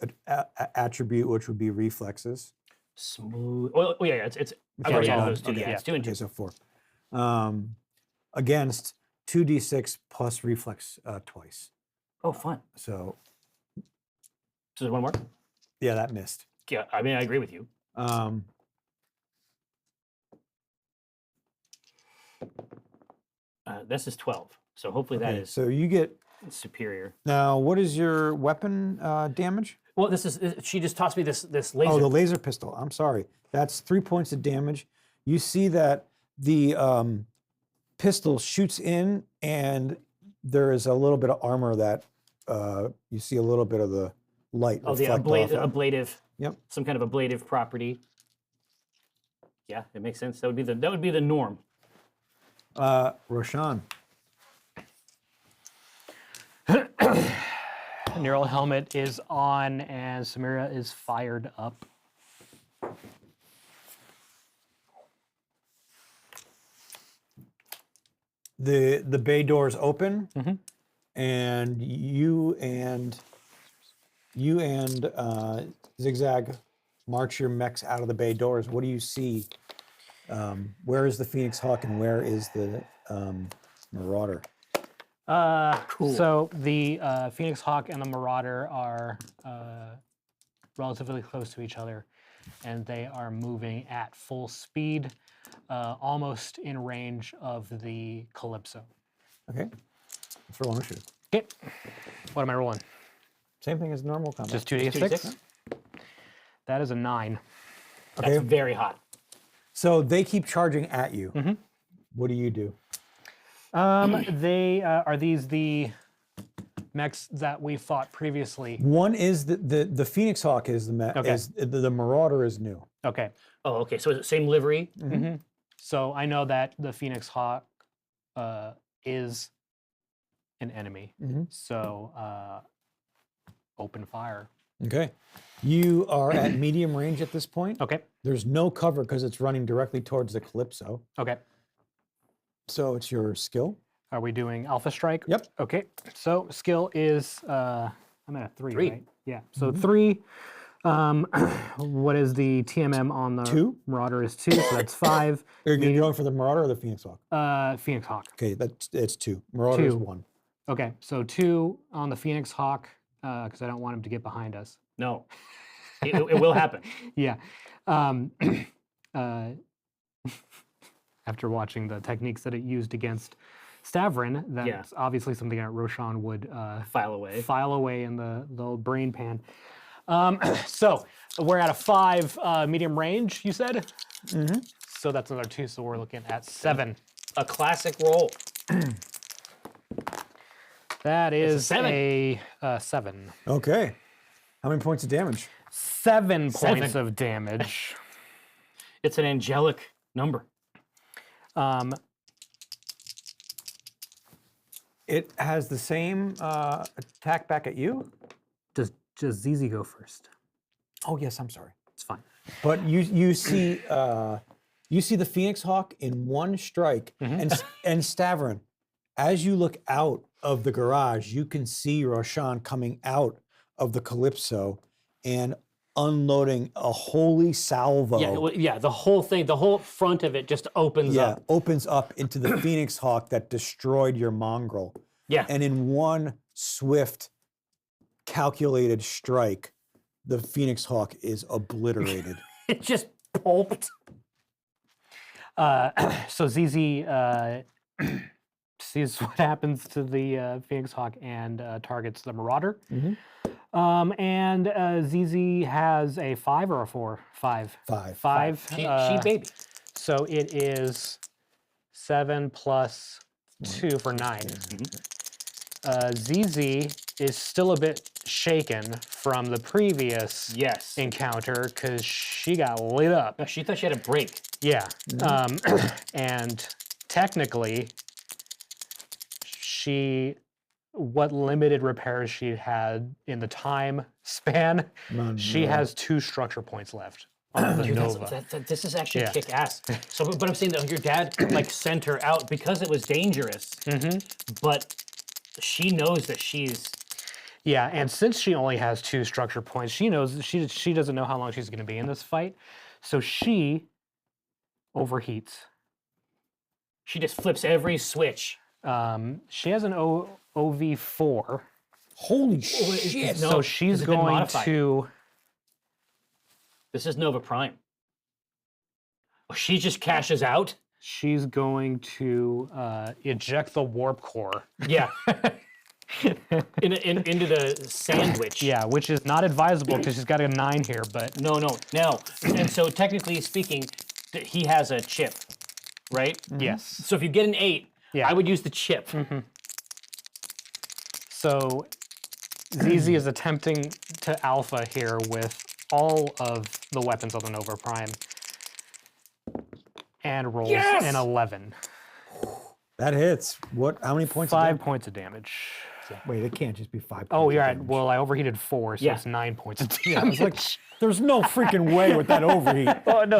attribute, which would be reflexes. Smooth. Oh yeah, it's I've already added those two. Okay. Yeah, it's 2 and 2. Okay, so 4. Against 2d6 plus reflex twice. Oh, fun. So So there's one more? yeah, that missed. Yeah, I mean, I agree with you. This is 12. So hopefully that Okay, is so you get superior. now. What is your weapon damage? Well, she just tossed me this laser. Oh, the laser pistol. I'm sorry. That's 3 points of damage. You see that the pistol shoots in, and there is a little bit of armor that you see a little bit of the light Oh, the reflect off it. ablative. Yep. Some kind of ablative property. Yeah, it makes sense. That would be the norm. Roshan. Neural helmet is on, and Samira is fired up. The bay doors open, and you and Zigzag march your mechs out of the bay doors. What do you see? Where is the Phoenix Hawk and where is the Marauder? Cool. So the Phoenix Hawk and the Marauder are relatively close to each other, and they are moving at full speed, almost in range of the Calypso. Okay. Let's roll initiative. Okay. What am I rolling? Same thing as normal combat. Just 2d6? 2d6? That is a 9. Okay. That's very hot. So they keep charging at you. What do you do? They are these the mechs that we fought previously? One is the Phoenix Hawk is the mech. Okay. The Marauder is new. Okay. Oh, okay. So is it same livery? So I know that the Phoenix Hawk is an enemy. So open fire. Okay. You are at medium range at this point. Okay. There's no cover because it's running directly towards the Calypso. Okay. So it's your skill. Are we doing Alpha Strike? Yep. Okay. So skill is I'm at a 3, 3. right? Yeah. So 3. What is the TMM on the 2. Marauder is 2, so that's 5. Are you going for the Marauder or the Phoenix Hawk? Phoenix Hawk. Okay, it's 2. Marauder is 2. 1. Okay, so 2 on the Phoenix Hawk, because I don't want him to get behind us. No. It will happen. Yeah. After watching the techniques that it used against Stavrin, that's obviously something that Roshan would File away in the old brain pan. So we're at a 5 medium range, you said? So that's another 2, so we're looking at 7. A classic roll. That is a 7. 7. Okay. How many points of damage? 7 7. points of damage. It's an angelic number. It has the same attack back at you? Does ZZ go first? Oh, yes, I'm sorry. It's fine. But you see the Phoenix Hawk in one strike, and Stavrin, as you look out of the garage, you can see Roshan coming out of the Calypso and unloading a holy salvo. Yeah, the whole thing, the whole front of it just opens up. Opens up into the Phoenix Hawk that destroyed your mongrel. Yeah. And in one swift, calculated strike, the Phoenix Hawk is obliterated. It just pulped. So ZZ sees what happens to the Phoenix Hawk and targets the Marauder. And ZZ has a 5 or a 4? 5. 5. 5. She baby. So it is 7 plus 2 for 9. ZZ is still a bit shaken from the previous encounter because she got lit up. She thought she had a break. Yeah. And technically, what limited repairs she had in the time span, she has 2 structure points left on the Dude, Nova. this is actually kick ass. So, but I'm saying that your dad sent her out because it was dangerous. But she knows that she's. Yeah, and since she only has 2 structure points, she knows that she doesn't know how long she's going to be in this fight, so she overheats. She just flips every switch. She has an OV4. Holy shit! So she's going to. This is Nova Prime. Oh, she just cashes out? She's going to eject the warp core. Yeah. into the sandwich. Yeah, which is not advisable because she's got a 9 here, but... No. And so technically speaking, he has a chip, right? Yes. So if you get an 8, I would use the chip. So ZZ is attempting to alpha here with all of the weapons on the Nova Prime. And rolls an 11. That hits. What? How many points? 5 points of damage. Wait, it can't just be 5 points. Oh, of you're right. damage. Well, I overheated 4, so it's 9 points of damage. Yeah, it's like there's no freaking way with that overheat.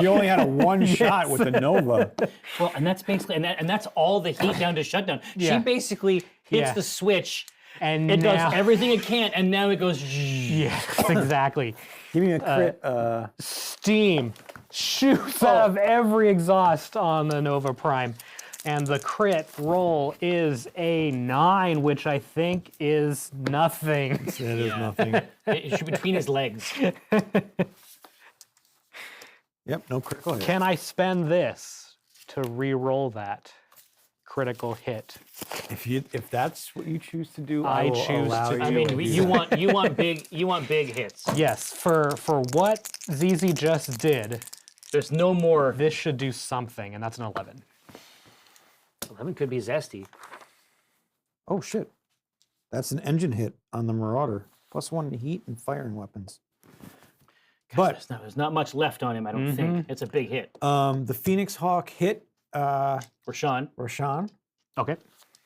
You only had a one shot with the Nova. Well, and that's basically, and that's all the heat down to shutdown. Yeah. She basically hits Yeah. the switch, and it now, does everything it can, and now it goes. Yes, exactly. Give me a crit. Steam shoots out of every exhaust on the Nova Prime. And the crit roll is a 9, which I think is nothing. It is nothing. It's between his legs. Yep, no critical hit. Can I spend this to re-roll that critical hit? If that's what you choose to do, I I will choose allow to you I do mean, to do you that. want big hits. Yes, for what ZZ just did, There's no more. this should do something, and that's an 11. 11 could be zesty. Oh shit, that's an engine hit on the Marauder. +1 to heat and firing weapons. But There's not much left on him. I don't think it's a big hit. the Phoenix Hawk hit For Sean. Roshan Okay.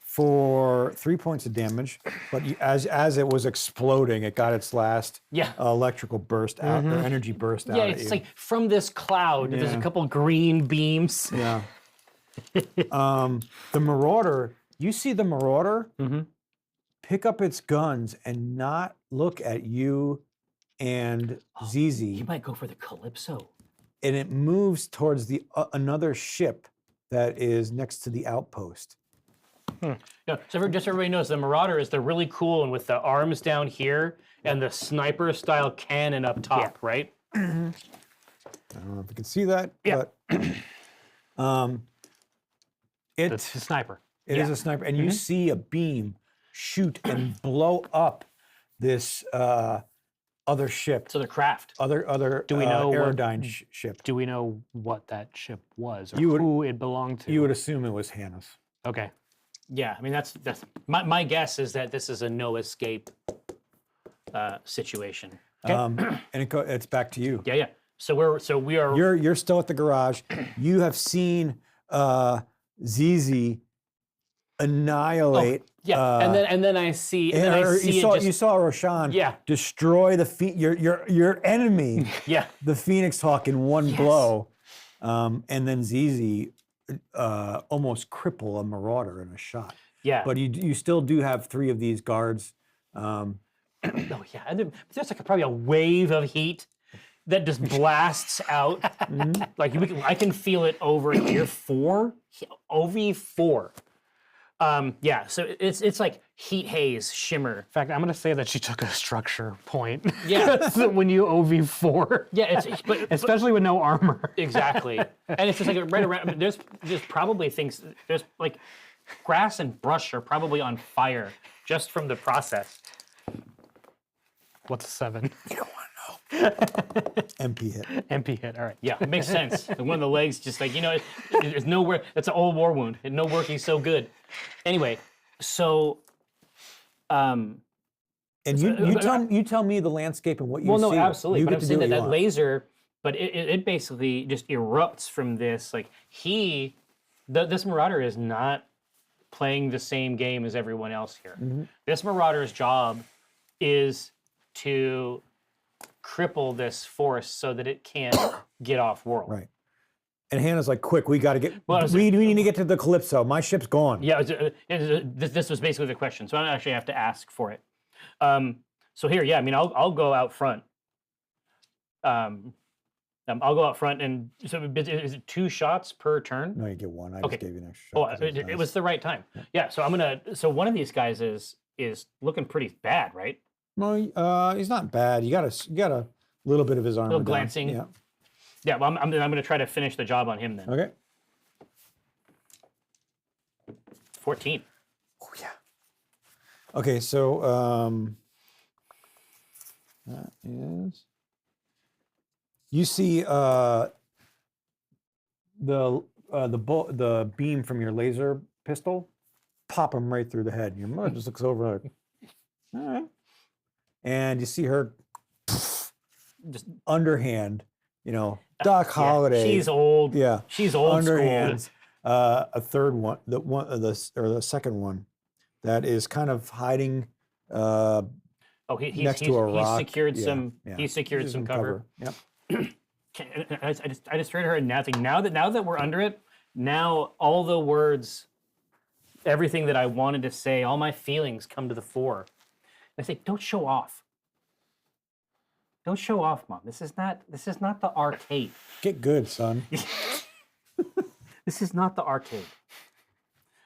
for 3 points of damage, but as it was exploding, it got its last Yeah. electrical burst out, or energy burst out. Yeah, at it's you. like from this cloud, there's a couple green beams. Yeah. The Marauder, you see the Marauder pick up its guns and not look at you and ZZ, You might go for the Calypso. and it moves towards the another ship that is next to the outpost. No, so just so everybody knows, the Marauder is the really cool one with the arms down here and the sniper-style cannon up top, right? I don't know if you can see that, Yeah. but It's a sniper. It is a sniper, and you see a beam shoot and blow up this other ship, So the craft. other Do we know what- Aerodyne ship. Do we know what that ship was or You would- who it belonged to? You would assume it was Hannah's. Okay. Yeah, I mean that's my guess is that this is a no escape situation. And it's back to you. Yeah. So we are. You're still at the garage. You have seen ZZ annihilate. Yeah, and then I see. And then I or see you saw it just, you saw Roshan Yeah. destroy your enemy, Yeah. the Phoenix Hawk, in one blow, and then ZZ almost cripple a Marauder in a shot. Yeah. But you still do have 3 of these guards. Oh yeah, and there's like probably a wave of heat that just blasts out. Like I can feel it over here. OV4. Yeah, so it's like heat haze shimmer. In fact, I'm going to say that she took a structure point. Yeah. So when you OV4. Yeah, but Especially with no armor. exactly, and it's just like right around. I mean, there's probably things. There's like grass and brush are probably on fire just from the process. What's a 7? You don't want to know. MP hit. MP hit. All right. Yeah, it makes sense. And one of the legs just like, there's nowhere, that's an old war wound. And no working so good. Anyway, so, And you tell me the landscape and what you well, see. no, absolutely. You But get I'm to saying do that what you that want. laser, but it basically just erupts from this. Like this Marauder is not playing the same game as everyone else here. This Marauder's job is to cripple this force so that it can't get off world. Right. And Hannah's like, quick, we got to get, Well, we need to get to the Calypso. My ship's gone. Yeah, this was basically the question, so I don't actually have to ask for it. So here, yeah, I mean, I'll go out front. I'll go out front, and so is it 2 shots per turn? No, you get 1. I Okay. just gave you an extra Oh, shot. 'cause it nice. was the right time. Yeah, so so one of these guys is looking pretty bad, right? No, he's not bad. You got a little bit of his armor. Little down. glancing. Yeah. Yeah, well, I'm going to try to finish the job on him then. Okay. 14. Oh yeah. Okay, so that is. You see the beam from your laser pistol pop him right through the head. Your mother just looks over like, all right. and you see her Just underhand, Doc Holliday. she's old. Yeah, She's old school. underhands. A third one, the second one, that is kind of hiding. Next to a rock. Secured Yeah, some. yeah. He secured some cover. Yep. I just heard her nothing. Now that we're under it, now all the words, everything that I wanted to say, all my feelings come to the fore. I say, don't show off. Don't show off, Mom. This is not the arcade. Get good, son. This is not the arcade.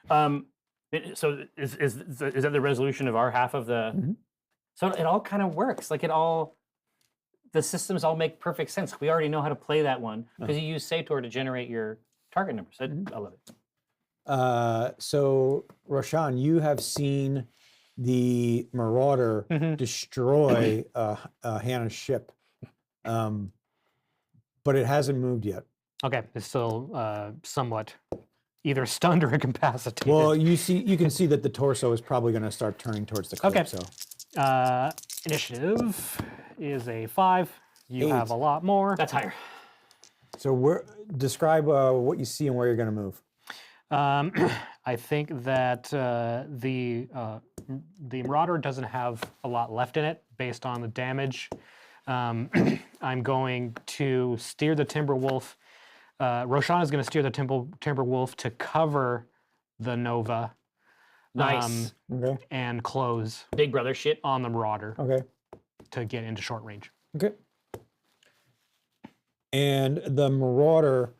So is that the resolution of our half of the? Mhm. So it all kind of works. Like the systems all make perfect sense. We already know how to play that one because you use Sator to generate your target numbers. I love it. So, Roshan, you have seen the Marauder destroy Hannah's ship, but it hasn't moved yet. Okay, it's still somewhat either stunned or incapacitated. Well, you can see that the torso is probably going to start turning towards the Okay. Calypso. Initiative is a 5. You 8. have a lot more. That's higher. So, describe what you see and where you're going to move. I think that the Marauder doesn't have a lot left in it based on the damage. I'm going to steer the Timberwolf. Roshan is going to steer the Timberwolf to cover the Nova. Nice. Okay. And close Big brother shit. on the Marauder Okay. to get into short range. Okay. And the Marauder,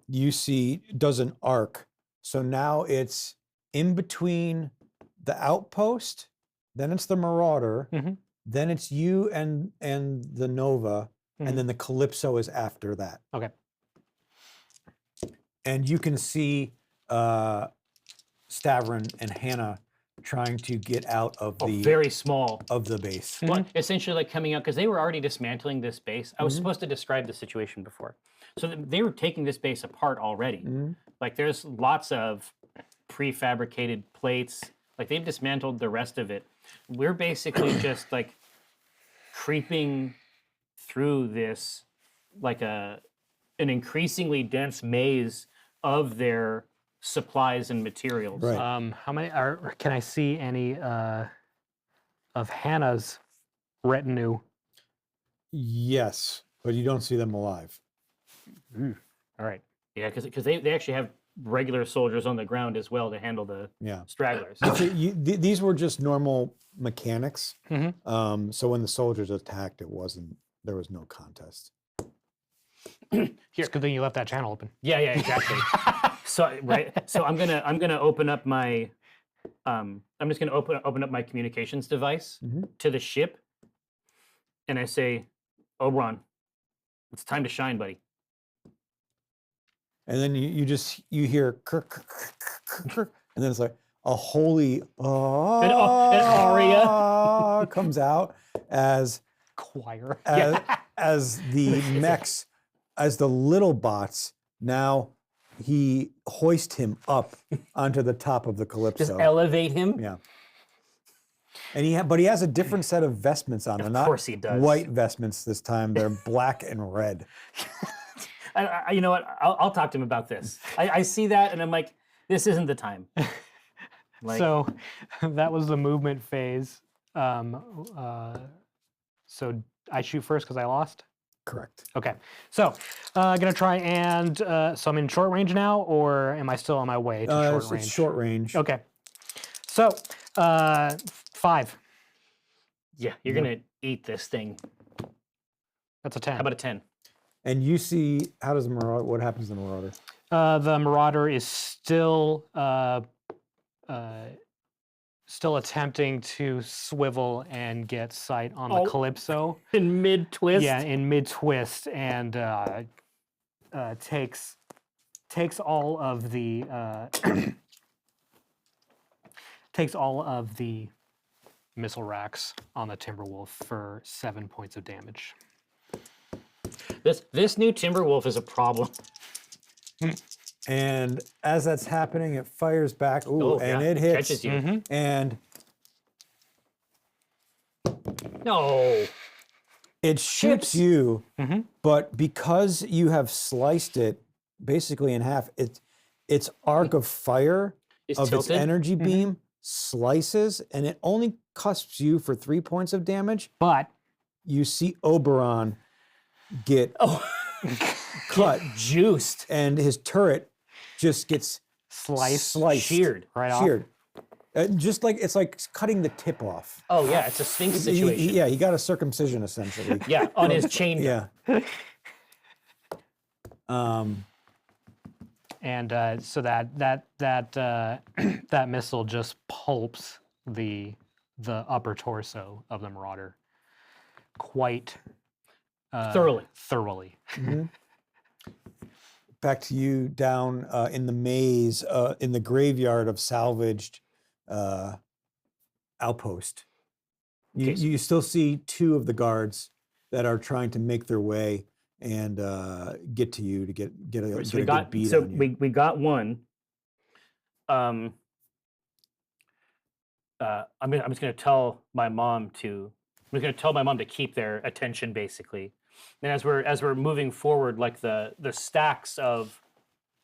you see, does an arc. So now it's in between the outpost, then it's the Marauder, then it's you and the Nova, and then the Calypso is after that. Okay. And you can see Stavron and Hannah trying to get out of the Very small. of the base. Well, essentially like coming out because they were already dismantling this base. I was supposed to describe the situation before. So they were taking this base apart already. Like there's lots of prefabricated plates. Like they've dismantled the rest of it. We're basically just like creeping through this like an increasingly dense maze of their supplies and materials. Right. How many can I see any of Hannah's retinue? Yes, but you don't see them alive. All right. Yeah, because they actually have regular soldiers on the ground as well to handle the Yeah. stragglers. So these were just normal mechanics. So when the soldiers attacked, there was no contest. It's good thing you left that channel open. Yeah, exactly. So I'm gonna open up my I'm just gonna open up my communications device to the ship, and I say, Oberon, it's time to shine, buddy. And then you hear and then it's like a holy An aria comes out as Choir. as the mechs, as the little bots now he hoist him up onto the top of the Calypso. Just elevate him. Yeah. And but he has a different set of vestments on. They're not course he does. white vestments this time. They're black and red. You know what? I'll talk to him about this. I see that, and I'm like, this isn't the time. Like, So that was the movement phase. So I shoot first because I lost? Correct. Okay. So I'm going to try and... so I'm in short range now, or am I still on my way to short range? It's short range. Okay. So 5. yeah, you're gonna eat this thing. That's a 10. How about a 10? And you see, how does the Marauder, what happens to the Marauder? The Marauder is still attempting to swivel and get sight on the Calypso. In mid twist. Yeah, in mid twist, and takes all of the missile racks on the Timberwolf for 7 points of damage. This new Timberwolf is a problem. And as that's happening, it fires back. Ooh, Oh, and yeah, it hits. catches you. And No. It shoots you, Mm-hmm. but because you have sliced it basically in half, its arc of fire It's of its tilted? energy beam slices, and it only cusps you for 3 points of damage. But You see Oberon get cut, Juiced. and his turret just gets sliced, Sheared. right off. sheared. Just like it's like cutting the tip off. Oh yeah, it's a Sphinx situation. Yeah, he got a circumcision essentially. Yeah, on his chain. Yeah. And so that missile just pulps the upper torso of the Marauder quite Thoroughly. Back to you down in the maze, in the graveyard of salvaged outpost. You still see 2 of the guards that are trying to make their way and get to you to get a So good beat on you. we got one. I'm just gonna tell my mom to keep their attention basically. And as we're moving forward, like the stacks of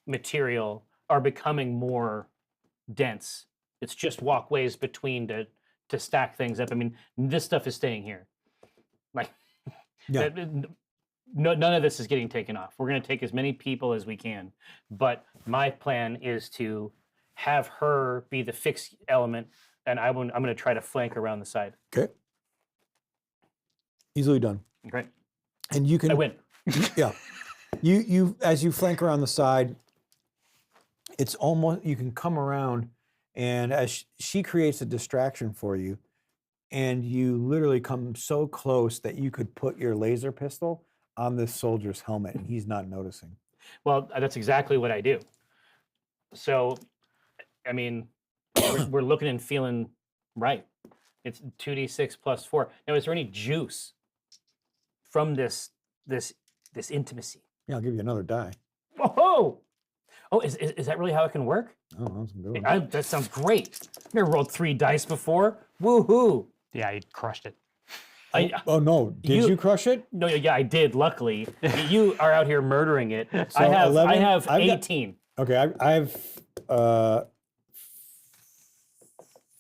material are becoming more dense. It's just walkways between to stack things up. I mean, this stuff is staying here. Like Yeah. none of this is getting taken off. We're going to take as many people as we can. But my plan is to have her be the fixed element, and I'm going to try to flank around the side. Okay. Easily done. Great. And you can I win. Yeah. You as you flank around the side, it's almost you can come around, and as she creates a distraction for you, and you literally come so close that you could put your laser pistol on this soldier's helmet and he's not noticing. Well, that's exactly what I do. So, I mean, we're looking and feeling right. It's 2d6 plus 4. Now, is there any juice from this intimacy? Yeah, I'll give you another die. Whoa! Oh, is that really how it can work? Oh, that's a good one. That sounds great. I've never rolled 3 dice before. Woohoo! Yeah, he crushed it. Oh no! Did you crush it? No, yeah, I did. Luckily, you are out here murdering it. So I have 11, 18. Okay, I have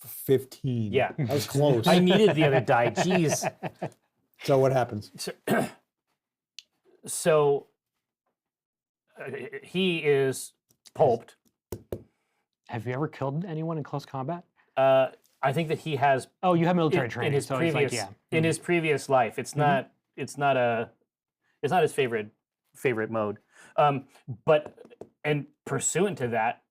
15. Yeah. I was close. I needed the other die. Jeez. So what happens? So he is pulped. Have you ever killed anyone in close combat? I think that he has Oh, you have military in training, his so previous it's like, yeah. in his previous life. It's not his favorite mode. But and pursuant to that,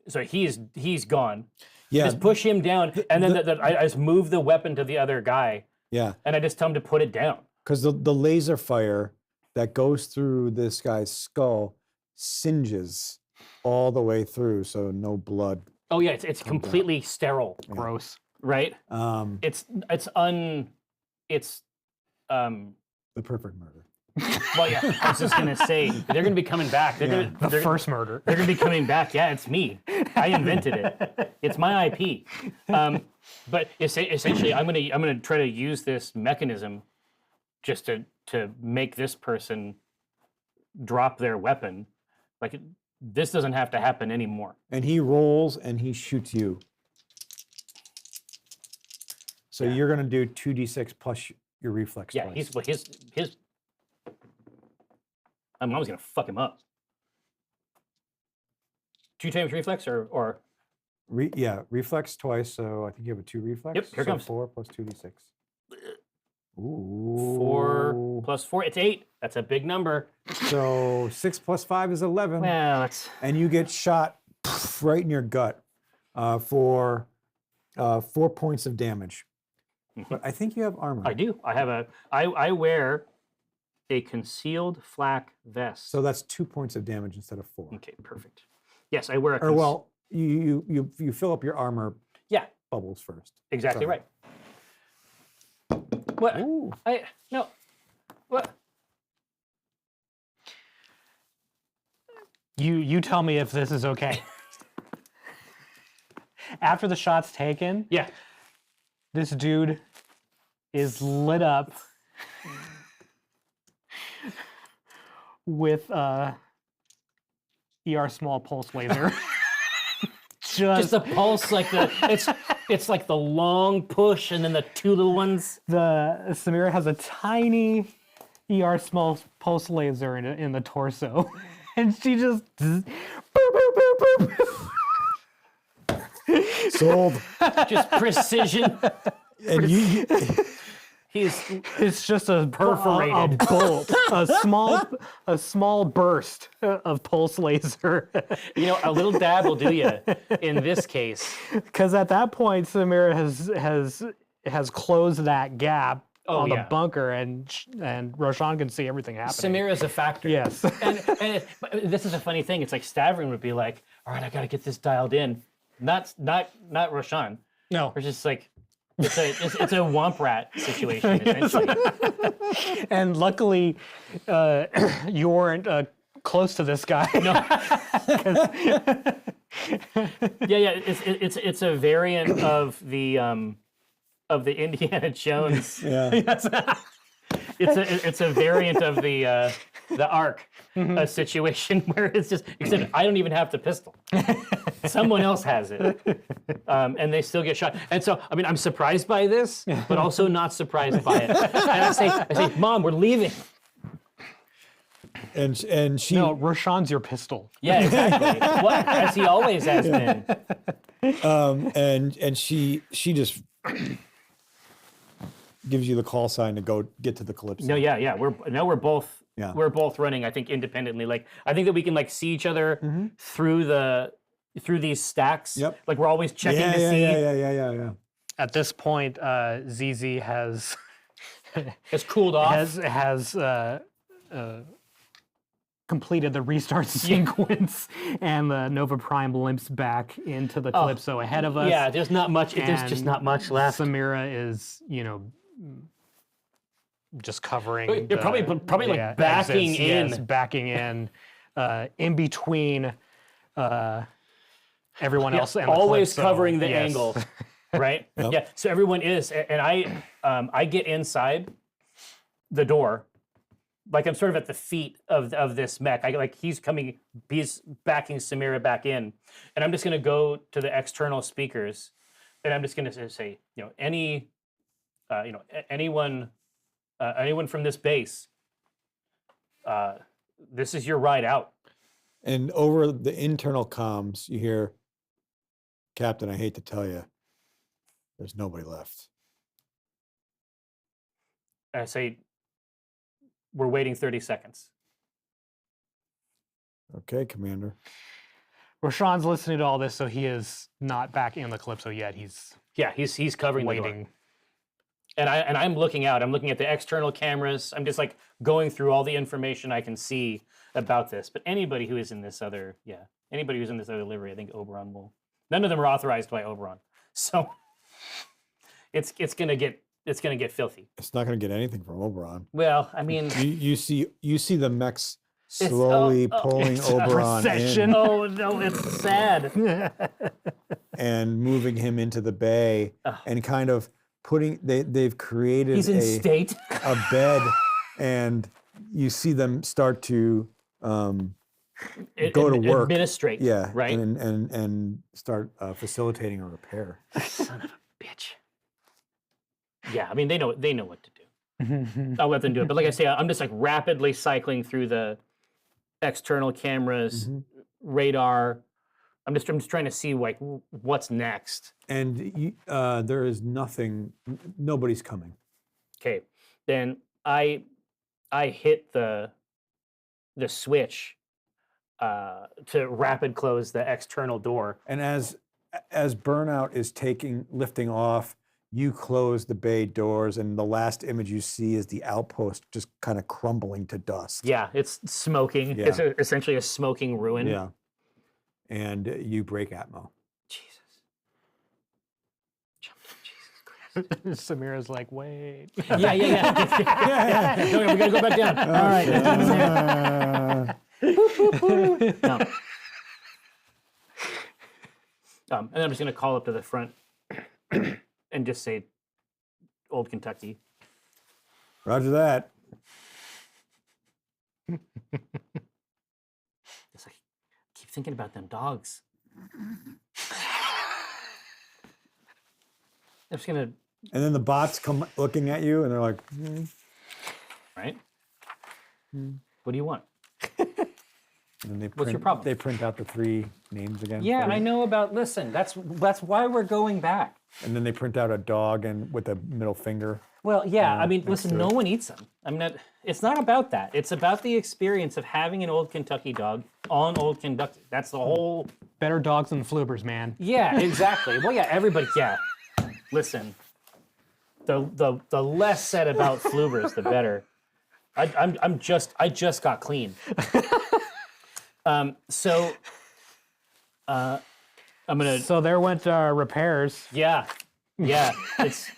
so he's gone. Yeah. Just push him down, and then I just move the weapon to the other guy, Yeah. and I just tell him to put it down. Because the laser fire that goes through this guy's skull singes all the way through, so no blood. Oh yeah, it's completely sterile, Gross. right? The It's perfect murder. well, yeah. I was just gonna say they're gonna be coming back. They're The they're, first murder. They're gonna be coming back. Yeah, it's me. I invented it. It's my IP. But essentially, I'm gonna try to use this mechanism just to make this person drop their weapon. Like this doesn't have to happen anymore. And he rolls and he shoots you. So you're gonna do 2d6 plus your reflex. Yeah, twice. his. My mom's gonna fuck him up. 2 times reflex or reflex twice. So I think you have a 2 reflex. Yep, here so comes. 4 plus 2d6. Ooh. 4 plus 4. It's 8. That's a big number. So 6 plus 5 is 11. Well, that's And you get shot right in your gut for 4 points of damage. But I think you have armor. I do. I wear a concealed flak vest. So that's 2 points of damage instead of 4. Okay, perfect. Yes, I wear a Or well, you fill up your armor yeah, bubbles first. exactly Sorry. right. What? Ooh. No. What? You tell me if this is okay. After the shot's taken, Yeah. this dude is lit up with ER small pulse laser. Just a pulse, like it's like the long push and then the two little ones. Samira has a tiny ER small pulse laser in the torso, and she just boop, boop, boop, boop. Sold. Just precision. And you It's just a Perforated. a bolt, a small burst of pulse laser. You know, a little dab will do you in this case. Because at that point, Samira has closed that gap on yeah. the bunker, and Roshan can see everything happening. Samira's a factor. Yes. But this is a funny thing. It's like Stavrin would be like, all right, I got to get this dialed in. Not Roshan. No. It's just like, it's a womp rat situation, essentially. And luckily, you weren't close to this guy. Yeah. It's a variant of the Indiana Jones. yeah. It's a variant of the Ark situation where it's just, except I don't even have the pistol. Someone else has it, and they still get shot. And so, I mean, I'm surprised by this, but also not surprised by it. And I say, Mom, we're leaving. And she No, Roshan's your pistol. Yeah, exactly. What, as he always has been. and she just gives you the call sign to go get to the Calypso. No, yeah. We're both Yeah. we're both running, I think, independently. Like, I think that we can like see each other through these stacks. Yep. Like, we're always checking Yeah, to yeah, see. yeah. At this point, ZZ has It's cooled off. has completed the restart sequence, and the Nova Prime limps back into the Calypso ahead of us. Yeah, there's not much. There's just and not much left. Samira is, just covering. You're probably like the backing exits. in. Yes, backing in between everyone else. And the always Calypso. covering the Yes. angle, right? Yep. Yeah. So everyone is, and I get inside the door, like I'm sort of at the feet of this mech. He's backing Samira back in, and I'm just gonna go to the external speakers, and I'm just gonna say, anyone from this base, this is your ride out. And over the internal comms, you hear, Captain, I hate to tell you, there's nobody left. And I say, we're waiting 30 seconds. Okay, Commander. Roshan's listening to all this, so he is not back in the Calypso yet. He's Yeah, he's covering the door. waiting. And I'm looking out. I'm looking at the external cameras. I'm just like going through all the information I can see about this. But anybody who is in this other, livery, I think Oberon will. None of them are authorized by Oberon, so it's gonna get filthy. It's not going to get anything from Oberon. Well, I mean, You see the mechs slowly pulling it's a Oberon procession. in oh no, it's sad. and moving him into the bay and kind of putting. They've created He's in state. a bed, and you see them start to go to work. Administrate. Yeah, Right. and start facilitating a repair. Son of a bitch. Yeah, I mean they know what to do. I'll let them do it. But like I say, I'm just like rapidly cycling through the external cameras, radar. I'm just trying to see like what's next. And there is nothing. Nobody's coming. Okay, then I hit the switch to rapid close the external door. And as Burnout is lifting off, you close the bay doors, and the last image you see is the outpost just kind of crumbling to dust. Yeah, it's smoking. Yeah. It's essentially a smoking ruin. Yeah. And you break Atmo. Jesus. Jesus Christ. Samira's like, wait. Yeah. No, we gotta go back down. All right. No. And then I'm just gonna call up to the front and just say, Old Kentucky, Roger that. It's like, keep thinking about them dogs. I'm just gonna, And then the bots come looking at you, and they're like, right? What do you want? and they What's your print- problem? They print out the 3 names again. Yeah, for I you. know about. Listen, that's why we're going back. And then they print out a dog and with a middle finger. Well, yeah. I mean, next listen, to no it. one eats them. I mean, it's not about that. It's about the experience of having an old Kentucky dog on Old Kentucky. That's the whole. Better dogs than Flubers, man. Yeah, exactly. Well, yeah, everybody. Yeah. Listen, the less said about Flubers, the better. I just got clean. So I'm gonna. So there went our repairs. Yeah. It's.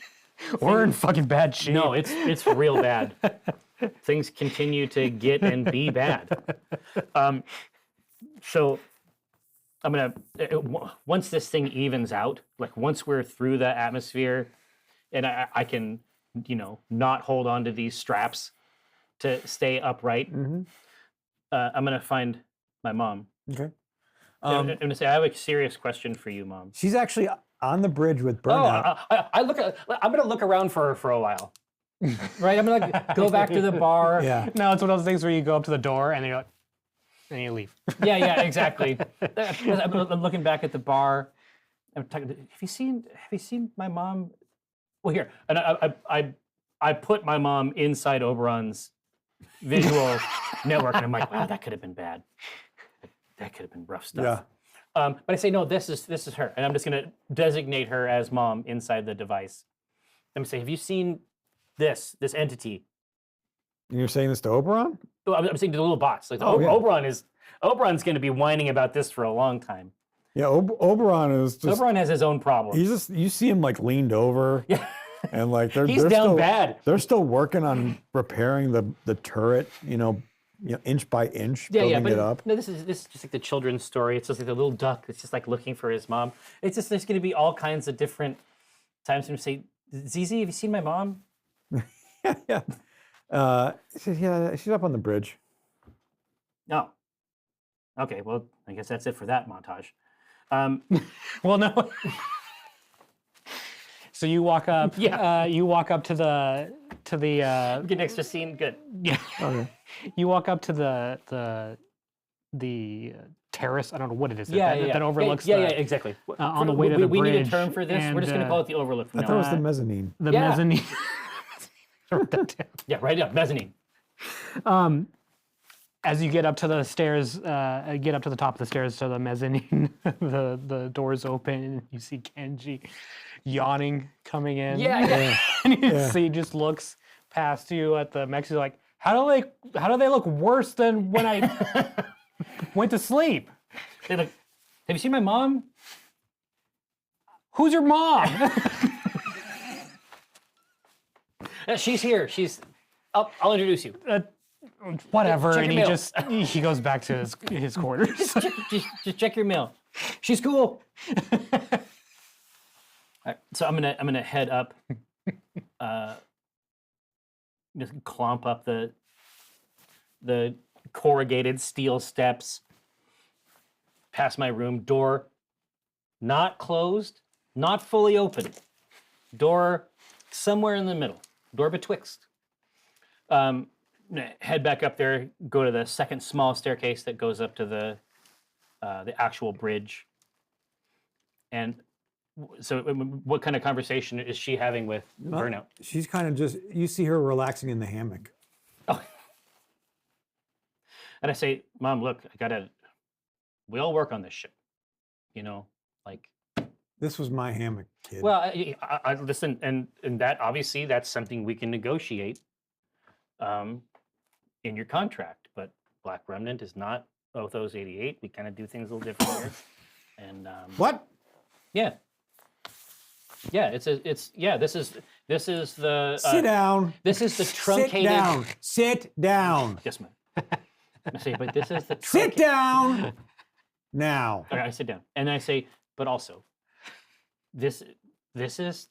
We're in fucking bad shape. No, it's real bad. Things continue to get and be bad. So I'm gonna once this thing evens out, like once we're through the atmosphere, and I can, not hold on to these straps to stay upright. I'm gonna find my mom. Okay. I'm gonna say I have a serious question for you, Mom. She's actually on the bridge with Burnout. I'm gonna look around for her for a while. Right? I'm gonna go back to the bar. Yeah. No, it's one of those things where you go up to the door and you're like, and you leave. Yeah, exactly. I'm looking back at the bar. I'm talking. Have you seen my mom? Well, here, and I put my mom inside Oberon's visual network, and I'm like, wow, that could have been bad. That could have been rough stuff. Yeah. But I say, no, this is her, and I'm just gonna designate her as mom inside the device. I'm gonna say, have you seen this entity? And you're saying this to Oberon? Well, I'm saying to the little bots. Like Oh, yeah. Oberon's going to be whining about this for a long time. Yeah, Oberon is just. Oberon has his own problems. He's just. You see him like leaned over. Yeah. And like they're He's they're down still, bad. They're still working on repairing the turret. Inch by inch, building it up. No, this is just like the children's story. It's just like the little duck that's just like looking for his mom. It's just there's going to be all kinds of different times when you say, "Zizi, have you seen my mom?" Yeah. She's up on the bridge. No. Okay, well, I guess that's it for that montage. Well, no. So you walk up. Yeah. You walk up to the. Get an extra scene. Good. Yeah. Okay. You walk up to the terrace. I don't know what it is. Yeah, that overlooks. Yeah, exactly. On the way to the we need a bridge, term for this. We're just going to and, call it the overlook from I now thought it on. was the mezzanine. the Yeah. mezzanine. Write that down. Yeah, right up mezzanine. As you get up to the stairs, get up to the top of the stairs to the mezzanine, the doors open, and you see Kenji yawning coming in. Yeah. And you see, he just looks past you at the mech. He's like, how do they look worse than when I went to sleep? They're like, have you seen my mom? Who's your mom? She's here. I'll introduce you. Whatever. Check And your he mail. goes back to his quarters. just check your mail. She's cool. All right, so I'm gonna head up. Just clomp up the corrugated steel steps. Past my room door, not closed, not fully open. Door somewhere in the middle. Door betwixt. Head back up there. Go to the second small staircase that goes up to the actual bridge. And so, what kind of conversation is she having with Burnout? She's kind of just. You see her relaxing in the hammock. Oh. And I say, Mom, look, we all work on this ship. Like. This was my hammock, kid. Well, I listen, and that obviously that's something we can negotiate in your contract. But Black Remnant is not Othos 88. We kind of do things a little different here. And what? yeah, this is the Sit down. This is the truncated. Sit down. Sit down. Yes, ma'am. I say, but this is the Sit down. Now. Okay, I sit down and I say, but also, this is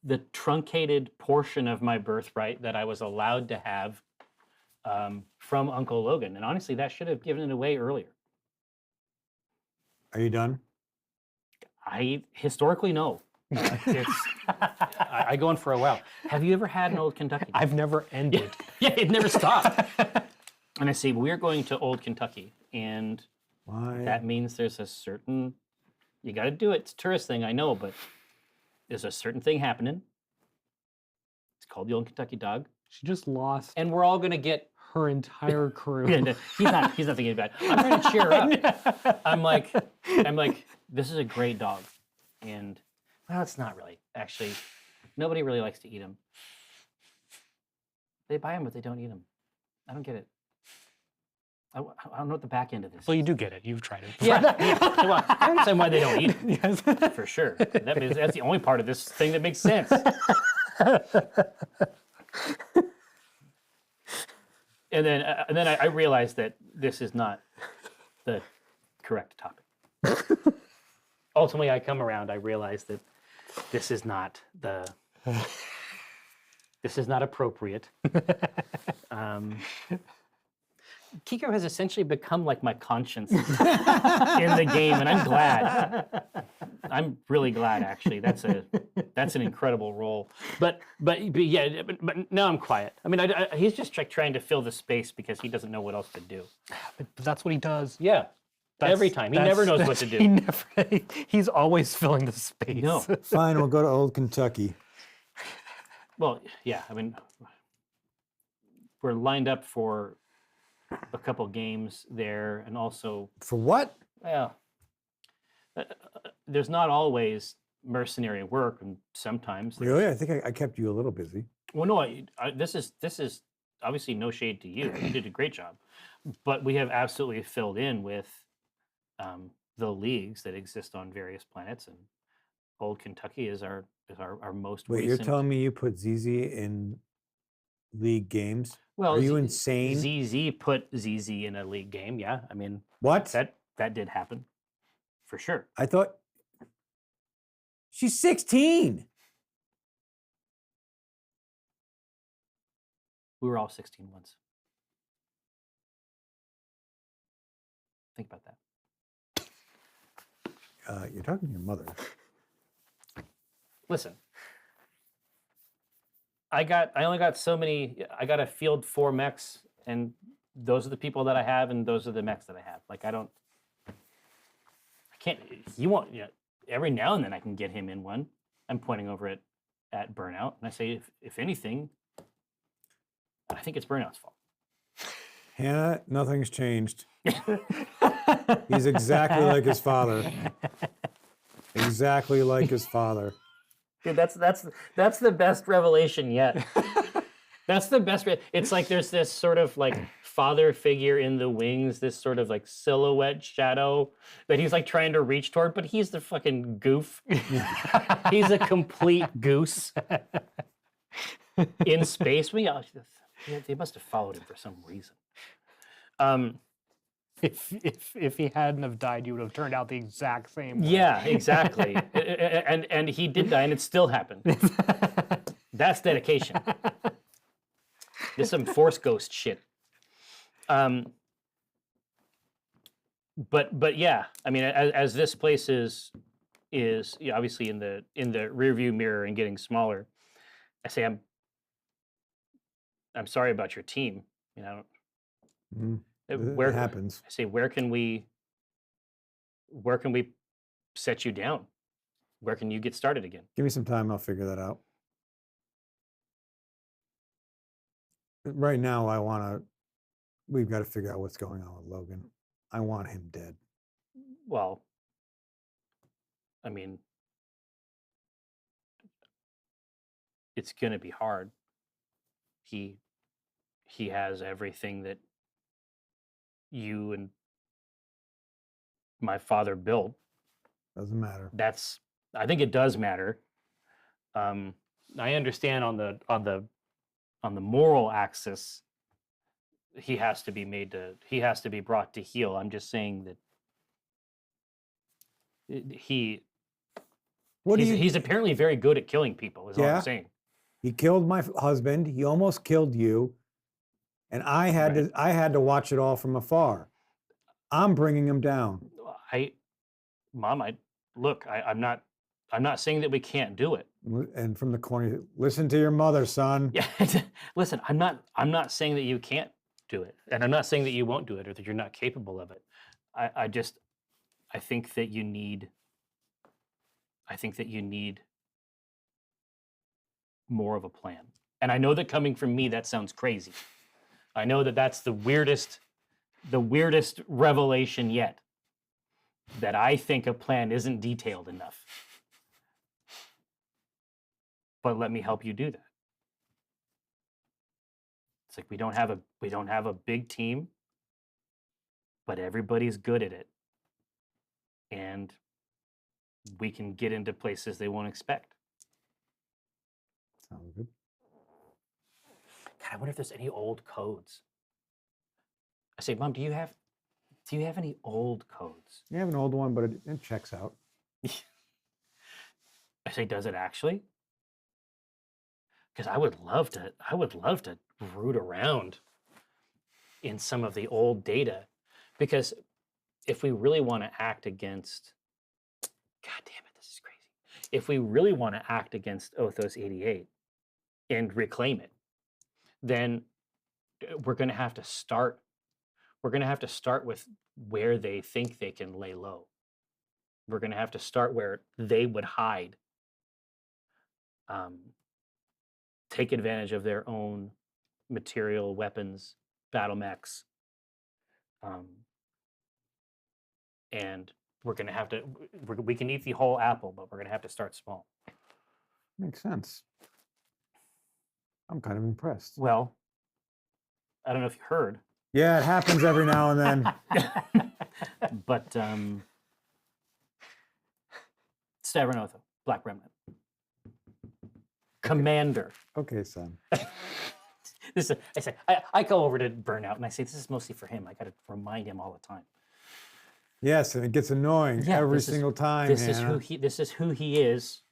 the truncated portion of my birthright that I was allowed to have from Uncle Logan. And honestly, that should have given it away earlier. Are you done? I historically no. I go on for a while. Have you ever had an Old Kentucky? I've never ended. Yeah, it never stopped. And I say, we're going to Old Kentucky. And Why? that means there's a certain, you got to do it. It's a tourist thing, I know, but there's a certain thing happening. It's called the Old Kentucky Dog. She just lost And we're all going to get, her entire crew. and, he's not thinking about it. I'm trying to cheer her up. I'm like, this is a great dog. And, well, it's not really. Actually, nobody really likes to eat them. They buy them, but they don't eat them. I don't get it. I don't know what the back end of this Well, is. you do get it. You've tried it. Yeah. Well, I understand why they don't eat it, Yes. for sure. That's the only part of this thing that makes sense. And then I realized that this is not the correct topic. Ultimately, I come around. I realize that this is not appropriate. Kiko has essentially become like my conscience in the game, and I'm glad. I'm really glad, actually. That's an incredible role. But now I'm quiet. I mean, he's just trying to fill the space because he doesn't know what else to do. But that's what he does. Yeah, every time he never knows what to do. He's always filling the space. No. Fine, we'll go to Old Kentucky. Well, yeah. I mean, we're lined up for a couple games there, and also, For what? well, there's not always mercenary work, and sometimes there's- Really? I think I kept you a little busy. Well, no, this is obviously no shade to you. You did a great job, but we have absolutely filled in with the leagues that exist on various planets, and Old Kentucky is our most Wait, recent. you're telling me you put ZZ in league games? Well, Are you insane? ZZ put ZZ in a league game. Yeah, I mean What? that did happen, for sure. I thought she's 16. We were all 16 once. Think about that. You're talking to your mother. Listen, I only got so many. I got a field 4 mechs, and those are the people that I have, and those are the mechs that I have. Like I can't. You want? Every now and then I can get him in one. I'm pointing over at Burnout, and I say, if anything, I think it's Burnout's fault. Hannah, nothing's changed. He's exactly like his father. Exactly like his father. Dude, that's the best revelation yet. That's the best. It's like there's this sort of like father figure in the wings, this sort of like silhouette shadow that he's like trying to reach toward, but he's the fucking goof. He's a complete goose in space. They must have followed him for some reason. If he hadn't have died, you would have turned out the exact same way. Yeah, exactly. and he did die, and it still happened. That's dedication. This is some Force Ghost shit. But yeah, I mean, as this place is obviously in the rearview mirror and getting smaller, I say I'm sorry about your team. You know, It happens. I say, where can we set you down? Where can you get started again? Give me some time, I'll figure that out. Right now, we've got to figure out what's going on with Logan. I want him dead. Well, I mean, it's going to be hard. He has everything that you and my father built. Doesn't matter. I think it does matter. I understand on the moral axis, he has to be brought to heel. I'm just saying that What do you? He's apparently very good at killing people. Is all Yeah? I'm saying. He killed my husband. He almost killed you, and I had to watch it all from afar. I'm bringing him down. Mom, I'm not saying that we can't do it. And from the corner, listen to your mother, son. Yeah, listen, I'm not saying that you can't do it, and I'm not saying that you won't do it or that you're not capable of it. I think that you need more of a plan. And I know that coming from me, that sounds crazy. I know that that's the weirdest revelation yet. That I think a plan isn't detailed enough. But let me help you do that. It's like we don't have a big team, but everybody's good at it. And we can get into places they won't expect. Sounds good. God, I wonder if there's any old codes. I say, Mom, do you have any old codes? You have an old one, but it checks out. I say, does it actually? Because I would love to root around in some of the old data. Because if we really want to act against, God damn it, this is crazy. If we really want to act against Othos 88 and reclaim it, then we're going to have to start. We're going to have to start with where they think they can lay low. We're going to have to start where they would hide. Take advantage of their own material, weapons, battle mechs. And we're going to have to, we can eat the whole apple, but we're going to have to start small. Makes sense. I'm kind of impressed. Well, I don't know if you heard. Yeah, it happens every now and then. But Stavronotho, Black Remnant. Commander. Okay, son. I go over to Burnout and I say, this is mostly for him. I got to remind him all the time. Yes, and it gets annoying every single time. This Hannah. is who he is,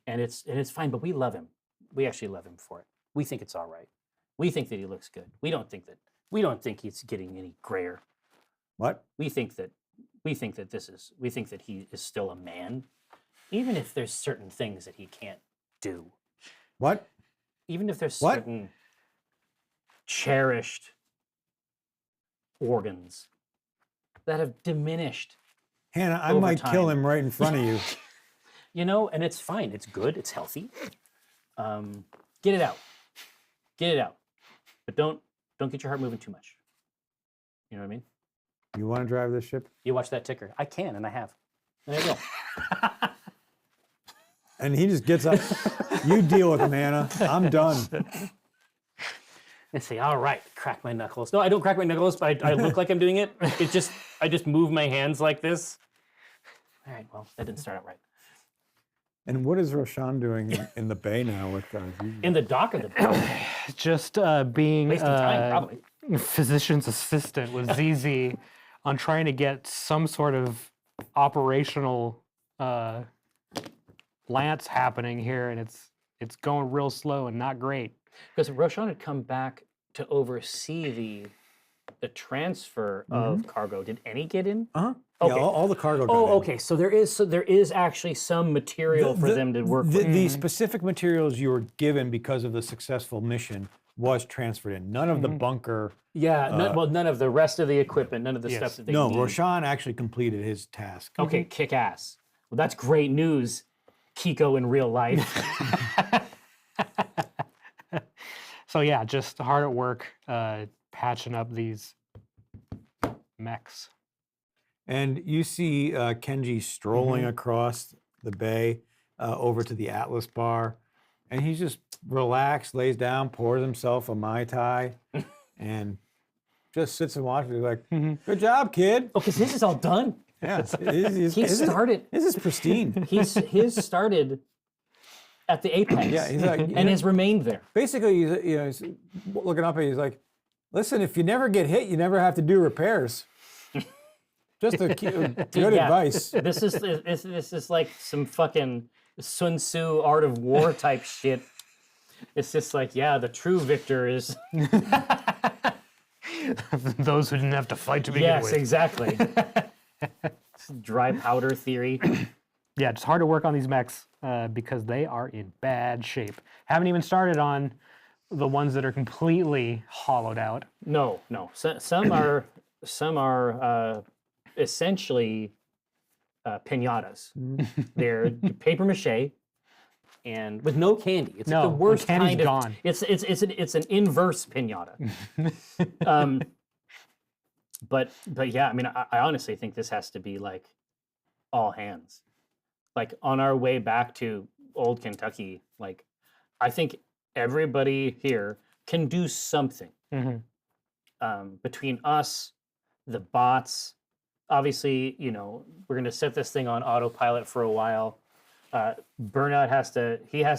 and it's fine. But we love him. We actually love him for it. We think it's all right. We think that he looks good. We don't think he's getting any grayer. What? We think that he is still a man, even if there's certain things that he can't do. What? Even if there's certain cherished organs that have diminished. Hannah, I over might kill time. him right in front of you. You know, and it's fine. It's good. It's healthy. Get it out. Get it out. But don't get your heart moving too much. You know what I mean? You want to drive this ship? You watch that ticker. I can, and I have. And I will. And he just gets up. You deal with him, Hannah. I'm done. And say, all right, crack my knuckles. No, I don't crack my knuckles, but I look like I'm doing it. I just move my hands like this. All right, well, that didn't start out right. And what is Roshan doing in the bay now with In the dock of the bay. Just being Wasting time, probably. physician's assistant with ZZ on trying to get some sort of operational lance happening here, and it's going real slow and not great. Because Roshan had come back to oversee the transfer of cargo. Did any get in? Uh-huh. Okay. Yeah, all the cargo got Oh, in. okay. So there is actually some material for them to work with. The specific materials you were given because of the successful mission was transferred in. None of the bunker. Yeah, none of the rest of the equipment, none of the stuff that they need. Roshan actually completed his task. Okay, kick ass. Well, that's great news, Kiko in real life. So yeah, just hard at work patching up these mechs. And you see Kenji strolling across the bay over to the Atlas bar. And he's just relaxed, lays down, pours himself a Mai Tai, and just sits and watches. He's like, good job, kid. Oh, because his is all done. Yeah. He started. This is pristine. His started at the apex. Yeah, he's like, and has remained there. basically, he's looking up and he's like, listen, if you never get hit, you never have to do repairs. Just good Yeah. advice. This is like some fucking. Sun Tzu Art of War type shit. It's just like, yeah, the true victor is. Those who didn't have to fight to begin Yes, with. exactly. Dry powder theory. Yeah, it's hard to work on these mechs because they are in bad shape. Haven't even started on the ones that are completely hollowed out. No. Some are essentially pinatas. They're paper mache and with no candy. It's like No, the worst the candy's kind of. gone. It's an inverse pinata. But yeah, I mean, I honestly think this has to be like all hands. Like on our way back to old Kentucky, like I think everybody here can do something. Between us, the bots, obviously, you know, we're going to set this thing on autopilot for a while. Burnout has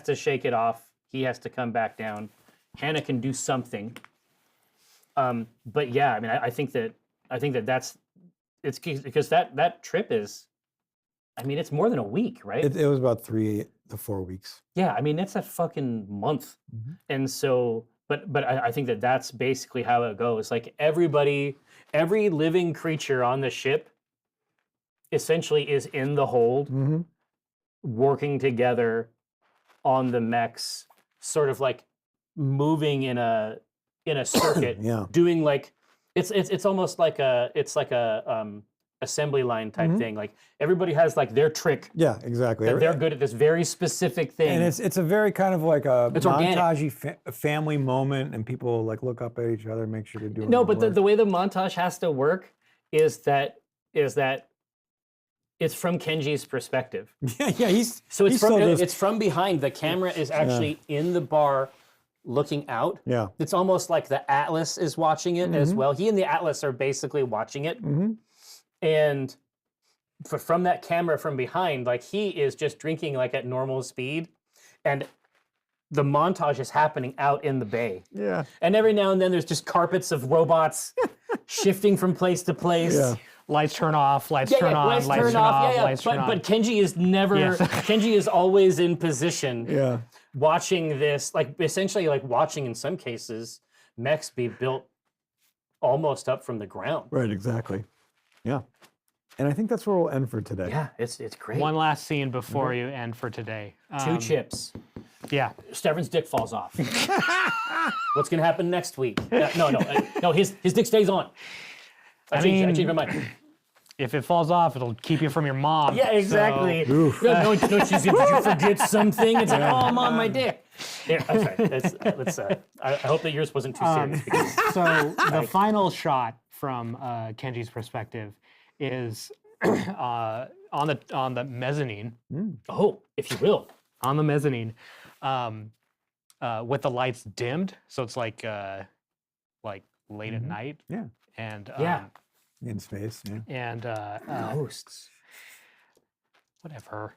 to shake it off. He has to come back down. Hannah can do something. But yeah, I mean, I think that's it's because that trip is, I mean, it's more than a week, right? It was about 3 to 4 weeks. Yeah, I mean, it's a fucking month. And so, but I think that's basically how it goes. Like every living creature on the ship essentially is in the hold, working together on the mechs, sort of like moving in a circuit, Yeah. doing like it's almost like a assembly line type thing. Like everybody has like their trick. Yeah, exactly. That they're good at this very specific thing. And it's a very kind of like a It's organic. montagey family moment, and people like look up at each other, and make sure they're doing. No, their but work. the way the montage has to work is that it's from Kenji's perspective. yeah, he's So it's he still does- it's from behind. The camera is actually in the bar, looking out. Yeah. It's almost like the Atlas is watching it as well. He and the Atlas are basically watching it, and from that camera from behind, like he is just drinking like at normal speed, and the montage is happening out in the bay. Yeah. And every now and then there's just carpets of robots shifting from place to place. Yeah. Lights turn off, lights turn on, lights turn off, lights turn on. But Kenji is never. Yes. Kenji is always in position, Yeah. watching this, like essentially like watching in some cases mechs be built almost up from the ground. Right. Exactly. Yeah. And I think that's where we'll end for today. Yeah, it's great. One last scene before you end for today. Two chips. Yeah. Stefan's dick falls off. What's gonna happen next week? No. His dick stays on. I changed my mind. If it falls off, it'll keep you from your mom. Yeah, exactly. So, No, she's gonna, did you forget something? It's like, oh, I'm on my dick. Yeah, that's right. Let's. I hope that yours wasn't too serious. Because, so the final shot from Kenji's perspective is on the mezzanine. oh, if you will. On the mezzanine, with the lights dimmed, so it's like late at night. Yeah. And Yeah. In space. Yeah. and Ghosts. whatever.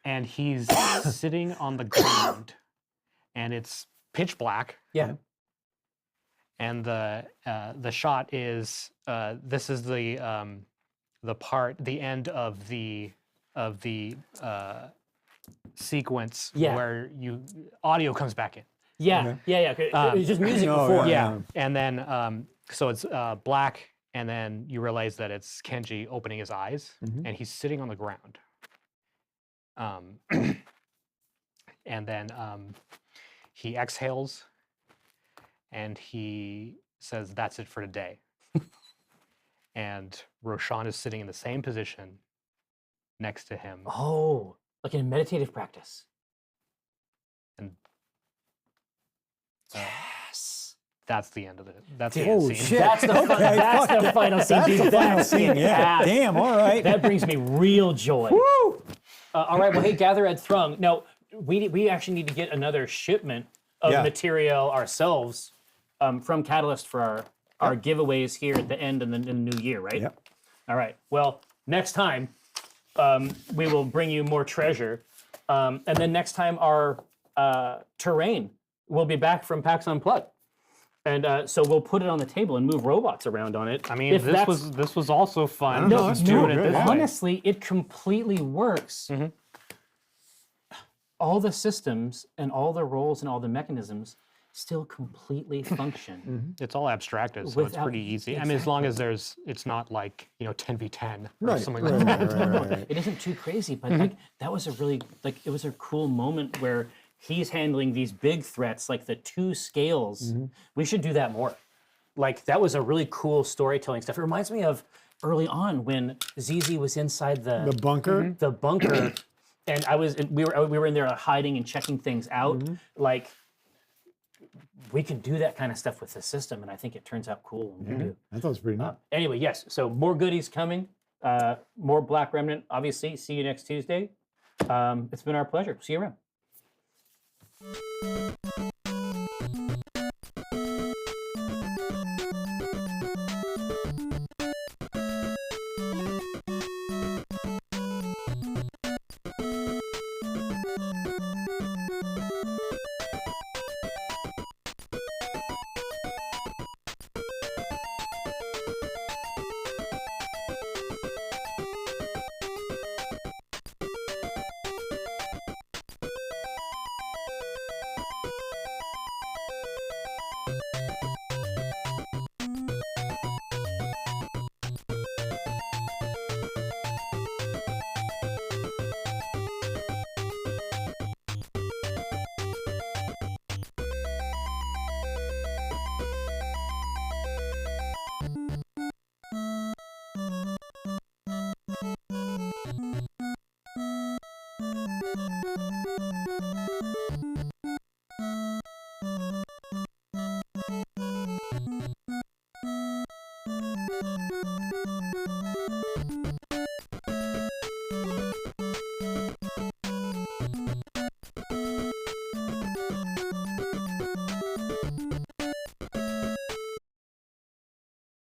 And he's sitting on the ground, and it's pitch black. Yeah. And the shot is this is the end of the sequence where audio comes back in. Yeah. Yeah. It was just music Oh, before. yeah. And then so it's black, and then you realize that it's Kenji opening his eyes, and he's sitting on the ground. And then he exhales, and he says, "That's it for today." And Roshan is sitting in the same position next to him. Oh, like in meditative practice. And Yes. that's the end of it. That's the Holy end scene. shit. That's the Okay, that's fuck the it. final scene, That's dude. the final That's scene. Yeah. kick-ass. Damn. All right. That brings me real joy. Woo! All right, well, hey, Gather at Thrung. Now, we actually need to get another shipment of material ourselves from Catalyst for our giveaways here at the end of the new year, right? Yep. All right. Well, next time we will bring you more treasure, and then next time our terrain will be back from PAX Unplugged. And so we'll put it on the table and move robots around on it. I mean, if that's- this was also fun. No, just that's doing true. it this way. honestly, it completely works. All the systems and all the roles and all the mechanisms still completely function. It's all abstracted, so it's Without- pretty easy. I mean, as long as it's not like 10v10 or Right, something right, like right, that. right, right. It isn't too crazy, but like that was a really it was a cool moment where he's handling these big threats like the 2 scales. We should do that more. Like that was a really cool storytelling stuff. It reminds me of early on when ZZ was inside The bunker. the bunker, and we were in there hiding and checking things out. Like we can do that kind of stuff with the system, and I think it turns out cool when we do. I thought it was pretty neat. Anyway, yes. So more goodies coming. More Black Remnant, obviously. See you next Tuesday. It's been our pleasure. See you around.